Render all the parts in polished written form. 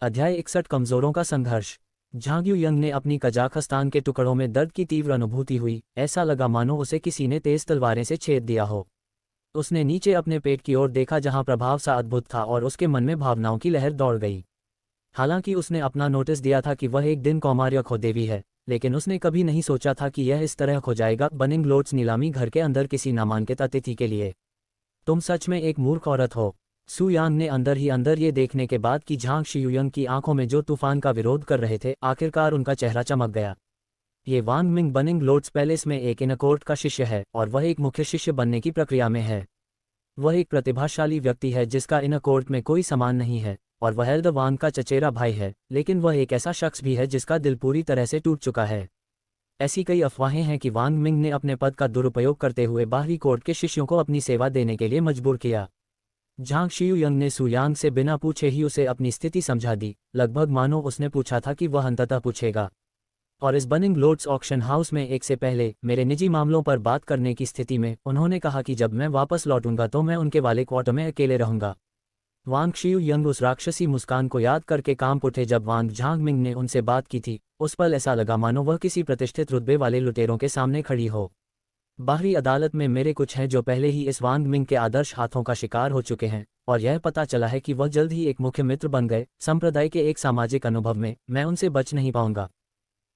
अध्याय 61 कमजोरों का संघर्ष। झांग युयंग ने अपनी कजाखस्तान के टुकड़ों में दर्द की तीव्र अनुभूति हुई, ऐसा लगा मानो उसे किसी ने तेज तलवारें से छेद दिया हो। उसने नीचे अपने पेट की ओर देखा जहां प्रभाव सा अद्भुत था और उसके मन में भावनाओं की लहर दौड़ गई। हालांकि उसने अपना नोटिस दिया था कि वह एक दिन कौमार्य खो देवी है, लेकिन उसने कभी नहीं सोचा था कि यह इस तरह खो जाएगा। बनिंग लोड्स नीलामी घर के अंदर किसी नामांकित अतिथि के लिए। तुम सच में एक मूर्ख औरत हो। सु यांग ने अंदर ही अंदर ये देखने के बाद कि झांग शियुयंग की आंखों में जो तूफान का विरोध कर रहे थे, आखिरकार उनका चेहरा चमक गया। ये वांग मिंग बनिंग लोड्स पैलेस में एक इनकोर्ट का शिष्य है और वह एक मुख्य शिष्य बनने की प्रक्रिया में है। वह एक प्रतिभाशाली व्यक्ति है जिसका इनकोर्ट में कोई समान नहीं है, और वह एल्ड वांग का चचेरा भाई है, लेकिन वह एक ऐसा शख्स भी है जिसका दिल पूरी तरह से टूट चुका है। ऐसी कई अफवाहें हैं कि वांग मिंग ने अपने पद का दुरुपयोग करते हुए बाहरी कोर्ट के शिष्यों को अपनी सेवा देने के लिए मजबूर किया। झांग शियुयंग ने सु यांग से बिना पूछे ही उसे अपनी स्थिति समझा दी, लगभग मानो उसने पूछा था कि वह अंततः पूछेगा। और इस बनिंग लोड्स ऑक्शन हाउस में एक से पहले मेरे निजी मामलों पर बात करने की स्थिति में उन्होंने कहा कि जब मैं वापस लौटूंगा तो मैं उनके वाले क्वार्टर में अकेले रहूंगा। वांग शियुयंग उस राक्षसी मुस्कान को याद करके कांप उठे जब वांग झांग मिंग ने उनसे बात की थी। उस पल ऐसा लगा मानो वह किसी प्रतिष्ठित रुतबे वाले लुटेरों के सामने खड़ी हो। बाहरी अदालत में मेरे कुछ हैं जो पहले ही इस वांग मिंग के आदर्श हाथों का शिकार हो चुके हैं, और यह पता चला है कि वह जल्द ही एक मुख्य मित्र बन गए। संप्रदाय के एक सामाजिक अनुभव में मैं उनसे बच नहीं पाऊंगा।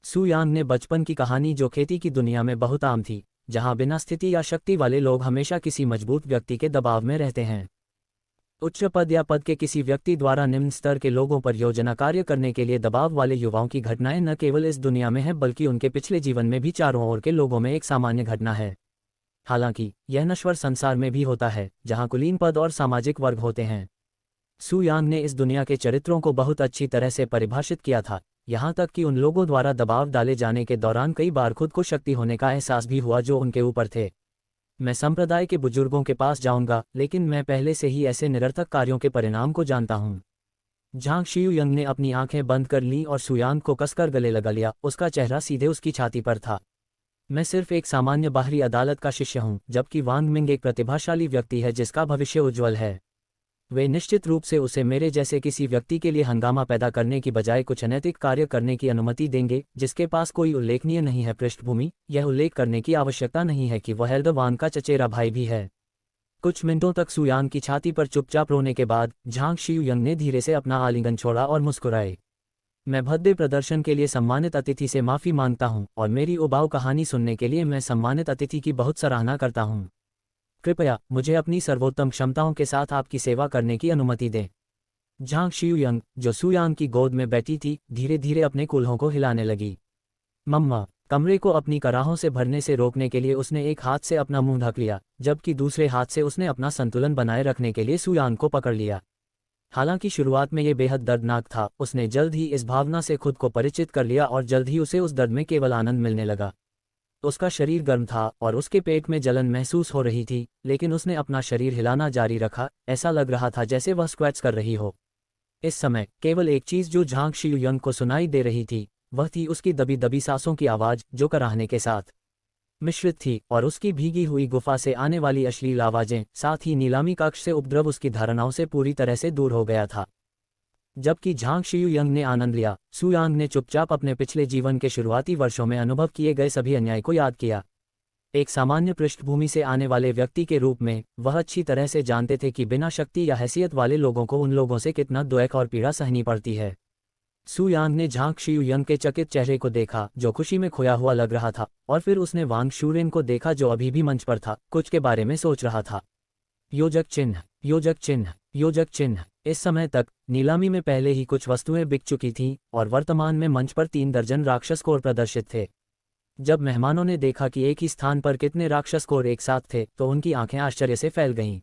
सु यांग ने बचपन की कहानी जो खेती की दुनिया में बहुत आम थी, जहां बिना स्थिति या शक्ति वाले लोग हमेशा किसी मजबूत व्यक्ति के दबाव में रहते हैं। उच्च पद या पद के किसी व्यक्ति द्वारा निम्न स्तर के लोगों पर योजना कार्य करने के लिए दबाव वाले युवाओं की घटनाएं न केवल इस दुनिया में है बल्कि उनके पिछले जीवन में भी चारों ओर के लोगों में एक सामान्य घटना है। हालांकि यह नश्वर संसार में भी होता है जहां कुलीन पद और सामाजिक वर्ग होते हैं। सु यांग ने इस दुनिया के चरित्रों को बहुत अच्छी तरह से परिभाषित किया था, यहाँ तक कि उन लोगों द्वारा दबाव डाले जाने के दौरान कई बार खुद को शक्ति होने का एहसास भी हुआ जो उनके ऊपर थे। मैं संप्रदाय के बुजुर्गों के पास जाऊंगा, लेकिन मैं पहले से ही ऐसे निरर्थक कार्यों के परिणाम को जानता हूं। झांग शियुयंग ने अपनी आंखें बंद कर लीं और सु यांग को कसकर गले लगा लिया। उसका चेहरा सीधे उसकी छाती पर था। मैं सिर्फ एक सामान्य बाहरी अदालत का शिष्य हूं, जबकि वांग मिंग एक प्रतिभाशाली व्यक्ति है जिसका भविष्य उज्ज्वल है। वे निश्चित रूप से उसे मेरे जैसे किसी व्यक्ति के लिए हंगामा पैदा करने की बजाय कुछ अनैतिक कार्य करने की अनुमति देंगे जिसके पास कोई उल्लेखनीय नहीं है पृष्ठभूमि। यह उल्लेख करने की आवश्यकता नहीं है कि वह एल्ड वांग का चचेरा भाई भी है। कुछ मिनटों तक सु यांग की छाती पर चुपचाप रोने के बाद झांग शियुयंग ने धीरे से अपना आलिंगन छोड़ा और मुस्कुराए। मैं भद्दे प्रदर्शन के लिए सम्मानित अतिथि से माफी मांगता हूं, और मेरी उबाऊ कहानी सुनने के लिए मैं सम्मानित अतिथि की बहुत सराहना करता हूं। कृपया मुझे अपनी सर्वोत्तम क्षमताओं के साथ आपकी सेवा करने की अनुमति दें। झांग शियुयंग, जो सु यांग की गोद में बैठी थी, धीरे धीरे अपने कूल्हों को हिलाने लगी। मम्मा। कमरे को अपनी कराहों से भरने से रोकने के लिए उसने एक हाथ से अपना मुंह ढक लिया, जबकि दूसरे हाथ से उसने अपना संतुलन बनाए रखने के लिए सु यांग को पकड़ लिया। हालांकि शुरुआत में यह बेहद दर्दनाक था, उसने जल्द ही इस भावना से खुद को परिचित कर लिया और जल्द ही उसे उस दर्द में केवल आनंद मिलने लगा। उसका शरीर गर्म था और उसके पेट में जलन महसूस हो रही थी, लेकिन उसने अपना शरीर हिलाना जारी रखा। ऐसा लग रहा था जैसे वह स्क्वैट्स कर रही हो। इस समय केवल एक चीज जो झांग शियुयंग को सुनाई दे रही थी, वह थी उसकी दबी दबी सांसों की आवाज जो कराहने के साथ मिश्रित थी, और उसकी भीगी हुई गुफा से आने वाली अश्लील आवाजें। साथ ही नीलामी कक्ष से उपद्रव उसकी धारणाओं से पूरी तरह से दूर हो गया था। जबकि झांग शियुयंग ने आनंद लिया, सु यांग ने चुपचाप अपने पिछले जीवन के शुरुआती वर्षों में अनुभव किए गए सभी अन्याय को याद किया। एक सामान्य पृष्ठभूमि से आने वाले व्यक्ति के रूप में वह अच्छी तरह से जानते थे कि बिना शक्ति या हैसियत वाले लोगों को उन लोगों से कितना दुख और पीड़ा सहनी पड़ती है। सु यांग ने झांग शियुयंग के चकित चेहरे को देखा जो खुशी में खोया हुआ लग रहा था, और फिर उसने वांग शूरेन को देखा जो अभी भी मंच पर था, कुछ के बारे में सोच रहा था। योजक चिन्ह, योजक चिन्ह, योजक चिन्ह। इस समय तक नीलामी में पहले ही कुछ वस्तुएं बिक चुकी थीं, और वर्तमान में मंच पर 3 दर्जन राक्षस कोर प्रदर्शित थे। जब मेहमानों ने देखा कि एक ही स्थान पर कितने राक्षस कोर एक साथ थे, तो उनकी आंखें आश्चर्य से फैल गईं।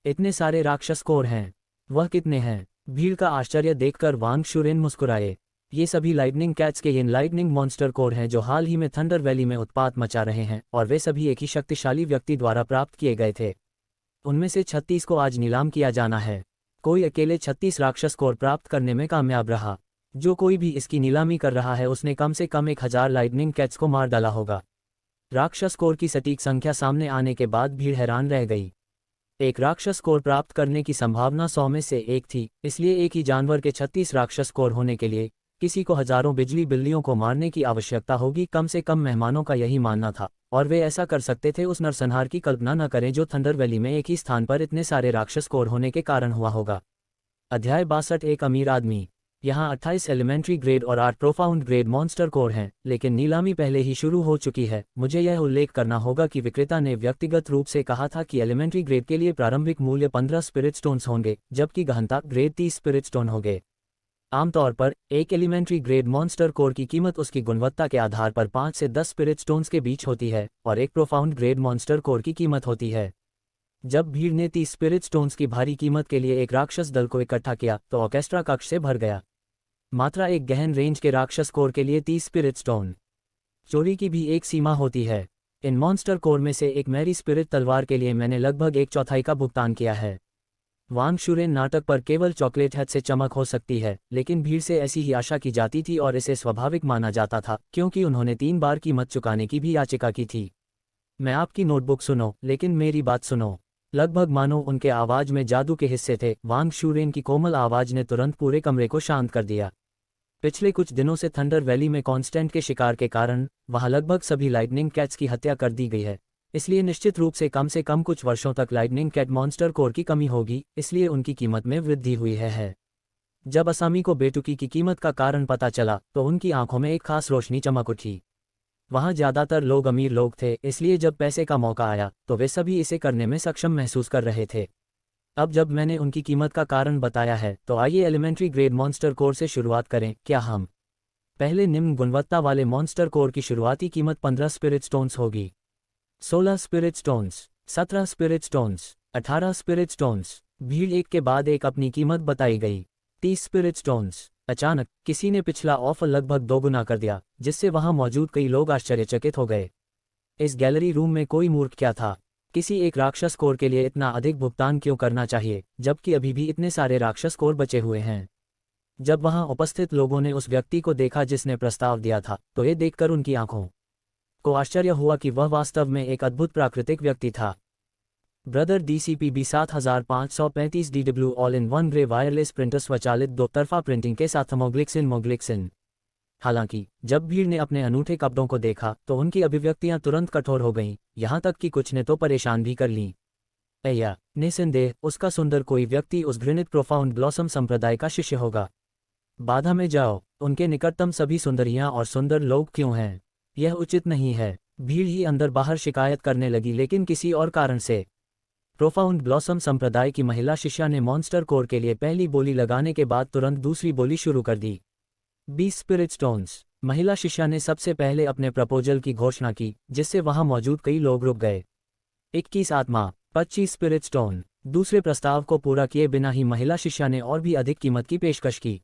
इतने सारे राक्षस कोर हैं? वह कितने हैं? भीड़ का आश्चर्य देखकर वांग शूरेन मुस्कुराए। ये सभी लाइटनिंग कैट्स के इन लाइटनिंग मॉन्स्टर कोर हैं जो हाल ही में थंडर वैली में उत्पात मचा रहे हैं, और वे सभी एक ही शक्तिशाली व्यक्ति द्वारा प्राप्त किए गए थे। उनमें से 36 को आज नीलाम किया जाना है। कोई अकेले 36 राक्षस कोर प्राप्त करने में कामयाब रहा। जो कोई भी इसकी नीलामी कर रहा है उसने कम से कम 1000 लाइटनिंग कैट्स को मार डाला होगा। राक्षस कोर की सटीक संख्या सामने आने के बाद भीड़ हैरान रह गई। एक राक्षस कोर प्राप्त करने की संभावना 100 में से एक थी, इसलिए एक ही जानवर के 36 राक्षस कोर होने के लिए किसी को हजारों बिजली बिल्लियों को मारने की आवश्यकता होगी। कम से कम मेहमानों का यही मानना था, और वे ऐसा कर सकते थे। उस नरसंहार की कल्पना न करें जो थंडर वैली में एक ही स्थान पर इतने सारे राक्षस कोर होने के कारण हुआ होगा। अध्याय 62। एक अमीर आदमी। यहाँ 28 एलिमेंट्री ग्रेड और 8 प्रोफाउंड ग्रेड मॉन्स्टर कोर हैं, लेकिन नीलामी पहले ही शुरू हो चुकी है। मुझे यह उल्लेख करना होगा कि विक्रेता ने व्यक्तिगत रूप से कहा था कि एलिमेंट्री ग्रेड के लिए प्रारंभिक मूल्य 15 स्पिरिट स्टोन्स होंगे, जबकि गहनता ग्रेड 30 स्पिरिट स्टोन होंगे। आमतौर पर एक एलिमेंट्री ग्रेड मॉन्स्टर कोर की कीमत उसकी गुणवत्ता के आधार पर 5 से 10 स्पिरिट स्टोन्स के बीच होती है, और एक प्रोफाउंड ग्रेड मॉन्स्टर कोर की कीमत होती है। जब भीड़ ने 30 स्पिरिट स्टोन्स की भारी कीमत के लिए एक राक्षस दल को इकट्ठा किया तो ऑर्केस्ट्रा कक्ष से भर गया। मात्रा एक गहन रेंज के राक्षस कोर के लिए 30 स्पिरिट स्टोन। चोरी की भी एक सीमा होती है। इन मॉन्स्टर कोर में से एक मैरी स्पिरिट तलवार के लिए मैंने लगभग 1/4 का भुगतान किया है। वांग शुरेन नाटक पर केवल चॉकलेट हेड से चमक हो सकती है, लेकिन भीड़ से ऐसी ही आशा की जाती थी और इसे स्वाभाविक माना जाता था, क्योंकि उन्होंने 3 बार कीमत चुकाने की भी याचिका की थी। मैं आपकी नोटबुक सुनो, लेकिन मेरी बात सुनो। लगभग मानो उनके आवाज में जादू के हिस्से थे। वांग शुरेन की कोमल आवाज ने तुरंत पूरे कमरे को शांत कर दिया। पिछले कुछ दिनों से थंडर वैली में कॉन्स्टेंट के शिकार के कारण वहां लगभग सभी लाइटनिंग कैट्स की हत्या कर दी गई है, इसलिए निश्चित रूप से कम कुछ वर्षों तक लाइटनिंग कैट मॉन्स्टर कोर की कमी होगी, इसलिए उनकी कीमत में वृद्धि हुई है। जब असामी को बेटुकी की कीमत का कारण पता चला तो उनकी आंखों में एक खास रोशनी चमक उठी। वहां ज्यादातर लोग अमीर लोग थे, इसलिए जब पैसे का मौका आया तो वे सभी इसे करने में सक्षम महसूस कर रहे थे। अब जब मैंने उनकी कीमत का कारण बताया है तो आइए एलिमेंट्री ग्रेड मॉन्स्टर कोर से शुरुआत करें। क्या हम पहले निम्न गुणवत्ता वाले मॉन्स्टर कोर की शुरुआती कीमत 15 स्पिरिट स्टोन्स होगी। 16 spirit stones, 17 spirit stones, 18 spirit stones. भीड़ एक के बाद एक अपनी कीमत बताई गई। 30 स्पिरिट स्टोन्स। अचानक किसी ने पिछला ऑफर लगभग दोगुना कर दिया, जिससे वहां मौजूद कई लोग आश्चर्यचकित हो गए। इस गैलरी रूम में कोई मूर्ख क्या था? किसी एक राक्षस कोर के लिए इतना अधिक भुगतान क्यों करना चाहिए, जबकि अभी भी इतने सारे राक्षस कोर बचे हुए हैं? जब वहां उपस्थित लोगों ने उस व्यक्ति को देखा जिसने प्रस्ताव दिया था, तो ये देखकर उनकी आंखों को आश्चर्य हुआ कि वह वास्तव में एक अद्भुत प्राकृतिक व्यक्ति था। Brother DCPB 7535 DW all in one grey wireless printer स्वचालित 2 तरफा प्रिंटिंग के साथ मोग्लिक्सिन। हालांकि जब भीड़ ने अपने अनूठे कपड़ों को देखा तो उनकी अभिव्यक्तियां तुरंत कठोर हो गईं, यहां तक कि कुछ ने तो परेशान भी कर लीं। अय्या, निस्संदेह उसका सुंदर कोई व्यक्ति उस घृणित प्रोफाउंड ब्लॉसम संप्रदाय का शिष्य होगा। बाधा में जाओ, उनके निकटतम सभी सुंदरियां और सुंदर लोग क्यों हैं? यह उचित नहीं है। भीड़ ही अंदर बाहर शिकायत करने लगी, लेकिन किसी और कारण से। प्रोफाउंड ब्लॉसम संप्रदाय की महिला शिष्या ने मॉन्स्टर कोर के लिए पहली बोली लगाने के बाद तुरंत दूसरी बोली शुरू कर दी। 20 स्पिरिट स्टोन्स। महिला शिष्या ने सबसे पहले अपने प्रपोजल की घोषणा की, जिससे वहां मौजूद कई लोग रुक गए। 21 आत्मा। 25 स्पिरिट स्टोन। दूसरे प्रस्ताव को पूरा किए बिना ही महिला शिष्या ने और भी अधिक कीमत की पेशकश की।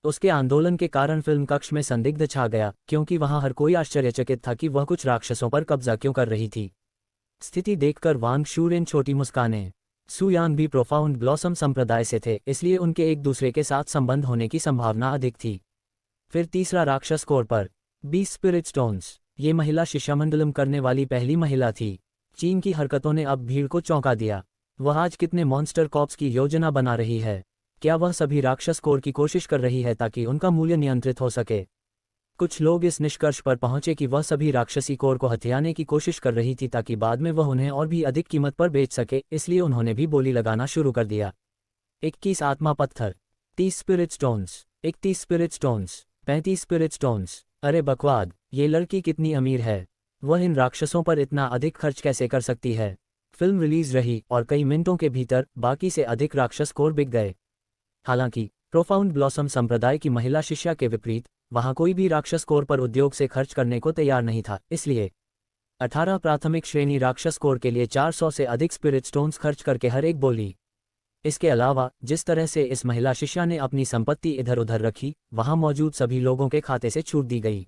उसके आंदोलन के कारण फिल्म कक्ष में संदिग्ध छा गया, क्योंकि वहां हर कोई आश्चर्यचकित था कि वह कुछ राक्षसों पर कब्जा क्यों कर रही थी। स्थिति देखकर वांग शुरेन छोटी मुस्काने। सुयांग भी प्रोफाउंड ब्लॉसम संप्रदाय से थे, इसलिए उनके एक दूसरे के साथ संबंध होने की संभावना अधिक थी। फिर तीसरा राक्षस कोर पर 20 स्पिरिट स्टोन्स। ये महिला शिष्यमंडलम करने वाली पहली महिला थी। चीन की हरकतों ने अब भीड़ को चौंका दिया। वह आज कितने मॉन्स्टर कॉप्स की योजना बना रही है? क्या वह सभी राक्षस कोर की कोशिश कर रही है ताकि उनका मूल्य नियंत्रित हो सके? कुछ लोग इस निष्कर्ष पर पहुंचे कि वह सभी राक्षसी कोर को हथियाने की कोशिश कर रही थी ताकि बाद में वह उन्हें और भी अधिक कीमत पर बेच सके, इसलिए उन्होंने भी बोली लगाना शुरू कर दिया। 21 आत्मा पत्थर। 30 spirit stones. 31 spirit stones. 35 spirit stones. अरे बकवाद, ये लड़की कितनी अमीर है? वह इन राक्षसों पर इतना अधिक खर्च कैसे कर सकती है? फिल्म रिलीज रही और कई मिनटों के भीतर बाकी से अधिक राक्षस कोर बिक गए। हालांकि प्रोफाउंड ब्लॉसम संप्रदाय की महिला शिष्या के विपरीत वहां कोई भी राक्षस कोर पर उद्योग से खर्च करने को तैयार नहीं था, इसलिए 18 प्राथमिक श्रेणी राक्षस कोर के लिए 400 से अधिक स्पिरिट स्टोन्स खर्च करके हर एक बोली। इसके अलावा जिस तरह से इस महिला शिष्या ने अपनी संपत्ति इधर उधर रखी, वहां मौजूद सभी लोगों के खाते से छूट दी गई।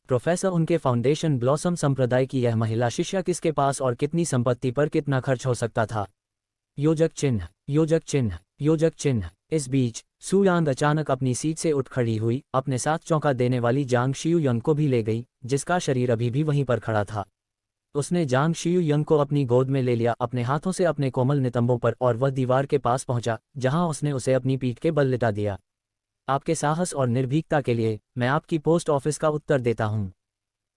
प्रोफेसर, उनके फाउंडेशन ब्लॉसम संप्रदाय की यह महिला शिष्या किसके पास और कितनी संपत्ति पर कितना खर्च हो सकता था? योजक चिन्ह, योजक चिन्ह, योजक चिन्ह। इस बीच सुयांग अचानक अपनी सीट से उठ खड़ी हुई, अपने साथ चौंका देने वाली जांग शियुयन को भी ले गई, जिसका शरीर अभी भी वहीं पर खड़ा था। उसने जांग शियू यंग को अपनी गोद में ले लिया, अपने हाथों से अपने कोमल नितंबों पर, और वह दीवार के पास पहुंचा, जहां उसने उसे अपनी पीठ के बल लिटा दिया। आपके साहस और निर्भीकता के लिए मैं आपकी पोस्ट ऑफिस का उत्तर देता हूँ।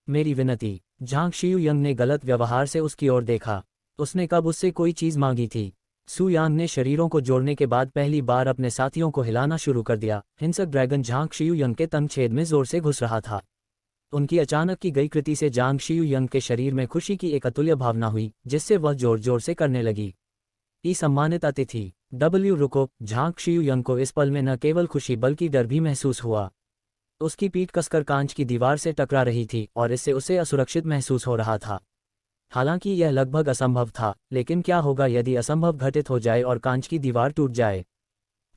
मेरी विनती। झांग शियू यंग ने गलत व्यवहार से उसकी ओर देखा। उसने कब उससे कोई चीज मांगी थी? सू यांग ने शरीरों को जोड़ने के बाद पहली बार अपने साथियों को हिलाना शुरू कर दिया। हिंसक ड्रैगन झांग शियू यंग के तंग छेद में जोर से घुस रहा था। उनकी अचानक की गई कृति से जांग शियू यंग के शरीर में खुशी की एक अतुल्य भावना हुई, जिससे वह जोर जोर से करने लगी। सम्मानित अतिथि रुको। झांग शियू यंग को इस पल में न केवल खुशी बल्कि डर भी महसूस हुआ। उसकी पीठ कसकर कांच की दीवार से टकरा रही थी और इससे उसे असुरक्षित महसूस हो रहा था। हालांकि यह लगभग असंभव था, लेकिन क्या होगा यदि असंभव घटित हो जाए और कांच की दीवार टूट जाए?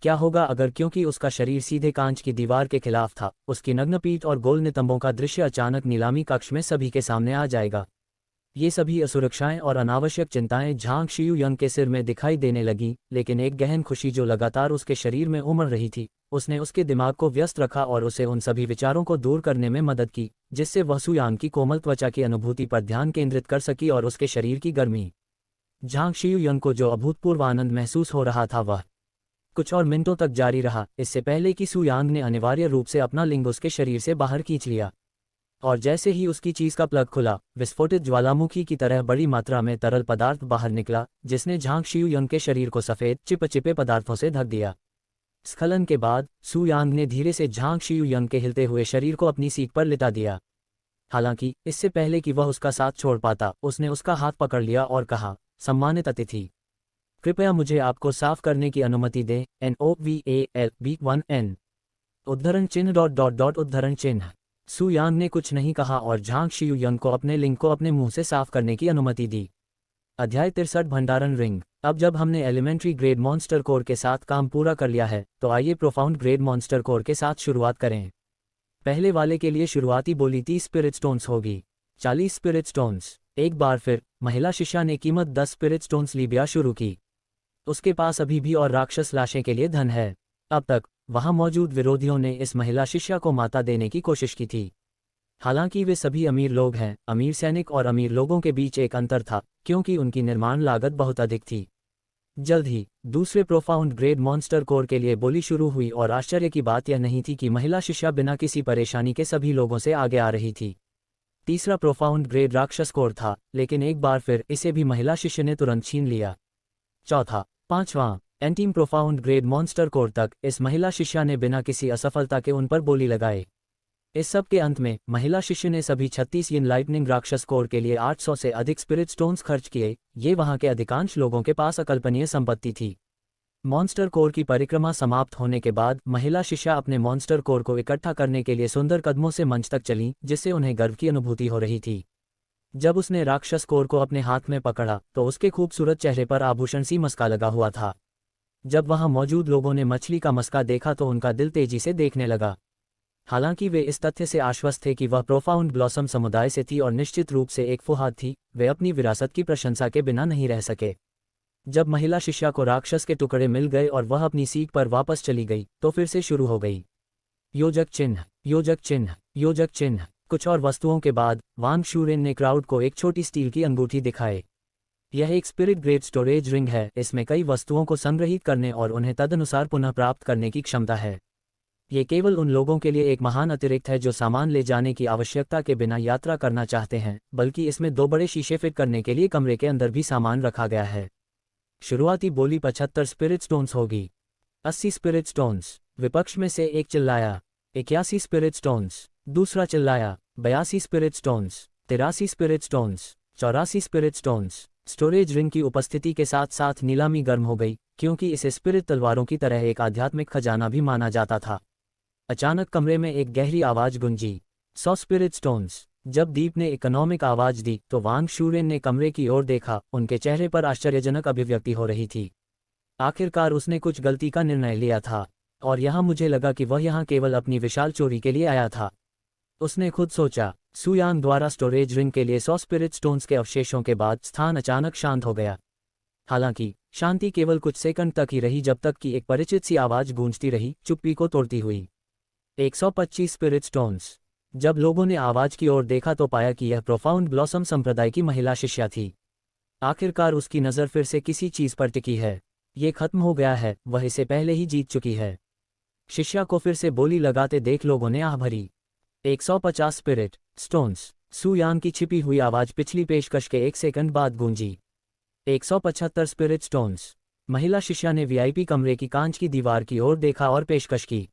क्या होगा अगर, क्योंकि उसका शरीर सीधे कांच की दीवार के खिलाफ था, उसकी नग्न पीठ और गोल नितंबों का दृश्य अचानक नीलामी कक्ष में सभी के सामने आ जाएगा। ये सभी असुरक्षाएं और अनावश्यक चिंताएं झांग शियू यंग के सिर में दिखाई देने लगी, लेकिन एक गहन खुशी जो लगातार उसके शरीर में उमड़ रही थी, उसने उसके दिमाग को व्यस्त रखा और उसे उन सभी विचारों को दूर करने में मदद की, जिससे वह सू यांग की कोमल त्वचा की अनुभूति पर ध्यान केंद्रित कर सकी और उसके शरीर की गर्मी। झांग शियू यंग को जो अभूतपूर्व आनंद महसूस हो रहा था वह कुछ और मिनटों तक जारी रहा, इससे पहले कि सू यांग ने अनिवार्य रूप से अपना लिंग उसके शरीर से बाहर खींच लिया। और जैसे ही उसकी चीज का प्लग खुला, विस्फोटित ज्वालामुखी की तरह बड़ी मात्रा में तरल पदार्थ बाहर निकला, जिसने झांग शियू यंग के शरीर को सफेद चिपचिपे पदार्थों से ढक दिया। स्खलन के बाद सू यांग ने धीरे से झांग शियू यंग के हिलते हुए शरीर को अपनी सीट पर लिटा दिया। हालांकि इससे पहले कि वह उसका साथ छोड़ पाता, उसने उसका हाथ पकड़ लिया और कहा, सम्मानित अतिथि, कृपया मुझे आपको साफ करने की अनुमति दें। NOVALB1N उद्धरण चिन्ह ... उद्धरण चिन्ह। सू यांग ने कुछ नहीं कहा और झांग शियू यंग को अपने लिंग को अपने मुंह से साफ करने की अनुमति दी। अध्याय 63 भंडारण रिंग। अब जब हमने एलिमेंट्री ग्रेड मॉन्स्टर कोर के साथ काम पूरा कर लिया है, तो आइए प्रोफाउंड ग्रेड मॉन्स्टर कोर के साथ शुरुआत करें। पहले वाले के लिए शुरुआती बोली 30 स्पिरिट स्टोन्स होगी। 40 स्पिरिट स्टोन्स। एक बार फिर महिला शिष्या ने कीमत 10 स्पिरिट स्टोन्स लीबिया शुरू की। उसके पास अभी भी और राक्षस लाशें के लिए धन है। अब तक वहां मौजूद विरोधियों ने इस महिला शिष्या को माता देने की कोशिश की थी। हालांकि वे सभी अमीर लोग हैं, अमीर सैनिक और अमीर लोगों के बीच एक अंतर था, क्योंकि उनकी निर्माण लागत बहुत अधिक थी। जल्द ही दूसरे प्रोफाउंड ग्रेड मॉन्स्टर कोर के लिए बोली शुरू हुई और आश्चर्य की बात यह नहीं थी कि महिला शिष्या बिना किसी परेशानी के सभी लोगों से आगे आ रही थी। तीसरा प्रोफाउंड ग्रेड राक्षस कोर था, लेकिन एक बार फिर इसे भी महिला शिष्य ने तुरंत छीन लिया। चौथा, पांचवां एंटीम प्रोफाउंड ग्रेड मॉन्स्टर कोर तक इस महिला शिष्या ने बिना किसी असफलता के उन पर बोली लगाए। इस सब के अंत में महिला शिष्य ने सभी 36 यिन लाइटनिंग राक्षस कोर के लिए 800 से अधिक स्पिरिट स्टोन्स खर्च किए। ये वहां के अधिकांश लोगों के पास अकल्पनीय संपत्ति थी। मॉन्स्टर कोर की परिक्रमा समाप्त होने के बाद महिला शिष्या अपने मॉन्स्टर कोर को इकट्ठा करने के लिए सुंदर कदमों से मंच तक चली, जिससे उन्हें गर्व की अनुभूति हो रही थी। जब उसने राक्षस कोर को अपने हाथ में पकड़ा तो उसके खूबसूरत चेहरे पर आभूषण सी मस्का लगा हुआ था। जब वहां मौजूद लोगों ने मछली का मस्का देखा तो उनका दिल तेजी से देखने लगा। हालांकि वे इस तथ्य से आश्वस्त थे कि वह प्रोफाउंड ब्लॉसम समुदाय से थी और निश्चित रूप से एक फुहाद थी, वे अपनी विरासत की प्रशंसा के बिना नहीं रह सके। जब महिला शिष्या को राक्षस के टुकड़े मिल गए और वह अपनी सीट पर वापस चली गई, तो फिर से शुरू हो गई। योजक चिन्ह, योजक चिन्ह, योजक चिन्ह। कुछ और वस्तुओं के बाद वांग शूरेन ने क्राउड को एक छोटी स्टील की अंगूठी दिखाए। यह एक स्पिरिट ग्रेड स्टोरेज रिंग है। इसमें कई वस्तुओं को संग्रहित करने और उन्हें तदनुसार पुनः प्राप्त करने की क्षमता है। ये केवल उन लोगों के लिए एक महान अतिरिक्त है जो सामान ले जाने की आवश्यकता के बिना यात्रा करना चाहते हैं, बल्कि इसमें 2 बड़े शीशे फिट करने के लिए कमरे के अंदर भी सामान रखा गया है। शुरुआती बोली 75 स्पिरिट स्टोन्स होगी। 80 स्पिरिट स्टोन्स। विपक्ष में से एक चिल्लाया। 81 स्पिरिट स्टोन्स। दूसरा चिल्लाया। 82 spirit stones. 83 spirit stones. 84 spirit stones. Storage ring की उपस्थिति के साथ साथ नीलामी गर्म हो गई, क्योंकि इसे स्पिरिट तलवारों की तरह एक आध्यात्मिक खजाना भी माना जाता था। अचानक कमरे में एक गहरी आवाज गूंजी। 100 स्पिरिट स्टोन्स। जब दीप ने इकोनॉमिक आवाज दी तो वांग शूरेन ने कमरे की ओर देखा। उनके चेहरे पर आश्चर्यजनक अभिव्यक्ति हो रही थी। आखिरकार उसने कुछ गलती का निर्णय लिया था, और यहाँ मुझे लगा कि वह यहाँ केवल अपनी विशाल चोरी के लिए आया था। उसने खुद सोचा। सू यांग द्वारा स्टोरेज रिंग के लिए 100 स्पिरिट स्टोन्स के अवशेषों के बाद स्थान अचानक शांत हो गया। हालांकि शांति केवल कुछ सेकंड तक ही रही, जब तक कि एक परिचित सी आवाज गूंजती रही, चुप्पी को तोड़ती हुई। 125 स्पिरिट स्टोन्स। जब लोगों ने आवाज की ओर देखा तो पाया कि यह प्रोफाउंड ब्लॉसम संप्रदाय की महिला शिष्या थी। आखिरकार उसकी नज़र फिर से किसी चीज़ पर टिकी है। ये खत्म हो गया है, वह इसे पहले ही जीत चुकी है। शिष्या को फिर से बोली लगाते देख लोगों ने आह भरी। 150 स्पिरिट स्टोन्स। सू यांग की छिपी हुई आवाज पिछली पेशकश के 1 सेकंड बाद गूंजी। 175 स्पिरिट स्टोन्स। महिला शिष्या ने वीआईपी कमरे की कांच की दीवार की ओर देखा और पेशकश की।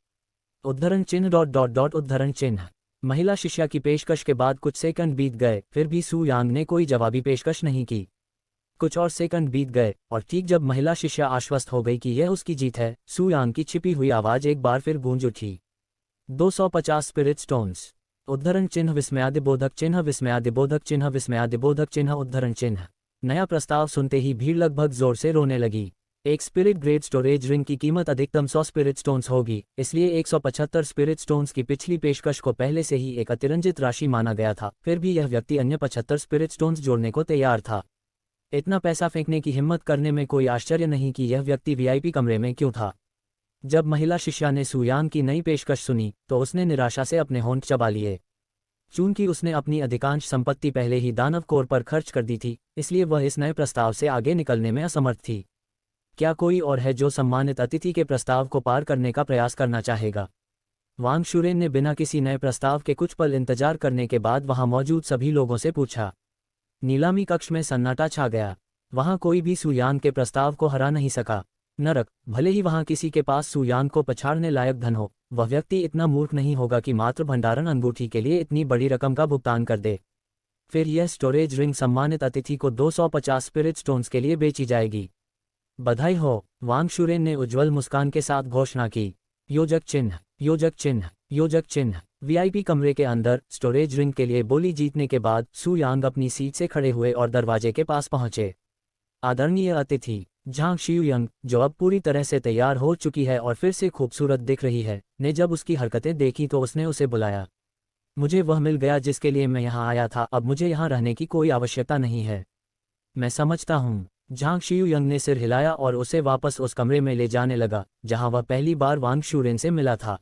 उद्धरण चिन्ह डॉट डॉट डॉट उद्धरण चिन्ह। महिला शिष्या की पेशकश के बाद कुछ सेकंड बीत गए, फिर भी सू यांग ने कोई जवाबी पेशकश नहीं की। कुछ और सेकंड बीत गए और ठीक जब महिला शिष्या आश्वस्त हो गई कि यह उसकी जीत है, सू यांग की छिपी हुई आवाज एक बार फिर गूंज उठी। 250 स्पिरिट स्टोन्स। उद्धरण चिन्ह विस्मयादिबोधक चिन्ह विस्मयादिबोधक चिन्ह विस्मयादिबोधक चिन्ह उद्धरण चिन्ह। नया प्रस्ताव सुनते ही भीड़ लगभग जोर से रोने लगी। एक स्पिरिट ग्रेड स्टोरेज रिंग की कीमत अधिकतम 100 स्पिरिट स्टोन्स होगी, इसलिए 175 स्पिरिट स्टोन्स की पिछली पेशकश को पहले से ही एक अतिरंजित राशि माना गया था। फिर भी यह व्यक्ति अन्य 75 स्पिरिट स्टोन्स जोड़ने को तैयार था। इतना पैसा फेंकने की हिम्मत करने में कोई आश्चर्य नहीं कि यह व्यक्ति वीआईपी कमरे में क्यों था। जब महिला शिष्या ने सू यांग की नई पेशकश सुनी तो उसने निराशा से अपने होंठ चबा लिए। चूंकि उसने अपनी अधिकांश संपत्ति पहले ही दानव कोर पर खर्च कर दी थी, इसलिए वह इस नए प्रस्ताव से आगे निकलने में असमर्थ थी। क्या कोई और है जो सम्मानित अतिथि के प्रस्ताव को पार करने का प्रयास करना चाहेगा? वांग शुरेन ने बिना किसी नए प्रस्ताव के कुछ पल इंतजार करने के बाद वहां मौजूद सभी लोगों से पूछा। नीलामी कक्ष में सन्नाटा छा गया। वहां कोई भी सू यांग के प्रस्ताव को हरा नहीं सका। नरक, भले ही वहां किसी के पास सू यांग को पछाड़ने लायक धन हो, वह व्यक्ति इतना मूर्ख नहीं होगा कि मात्र भंडारण अंगूठी के लिए इतनी बड़ी रकम का भुगतान कर दे। फिर यह स्टोरेज रिंग सम्मानित अतिथि को 250 स्पिरिट स्टोन्स के लिए बेची जाएगी। बधाई हो, वांग शुरेन ने उज्ज्वल मुस्कान के साथ घोषणा की। योजक चिन्ह, योजक चिन्ह, योजक चिन्ह। वीआईपी कमरे के अंदर स्टोरेज रिंग के लिए बोली जीतने के बाद सू यांग अपनी सीट से खड़े हुए और दरवाजे के पास पहुंचे। आदरणीय अतिथि झांग शियुयंग, जो अब पूरी तरह से तैयार हो चुकी है और फिर से खूबसूरत दिख रही है, ने जब उसकी हरकतें देखी तो उसने उसे बुलाया। मुझे वह मिल गया जिसके लिए मैं यहाँ आया था, अब मुझे यहाँ रहने की कोई आवश्यकता नहीं है। मैं समझता हूँ। झांग शियुयंग ने सिर हिलाया और उसे वापस उस कमरे में ले जाने लगा जहाँ वह पहली बार वांग शुरेन से मिला था।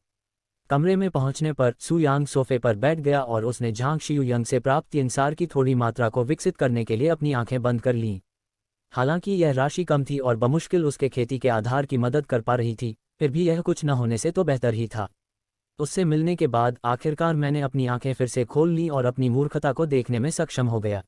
कमरे में पहुंचने पर सू यांग सोफे पर बैठ गया और उसने झांग शियुयंग से प्राप्त इंसार की थोड़ी मात्रा को विकसित करने के लिए अपनी आंखें बंद कर लीं। हालांकि यह राशि कम थी और बमुश्किल उसके खेती के आधार की मदद कर पा रही थी, फिर भी यह कुछ न होने से तो बेहतर ही था। उससे मिलने के बाद आखिरकार मैंने अपनी आंखें फिर से खोल लीं और अपनी मूर्खता को देखने में सक्षम हो गया।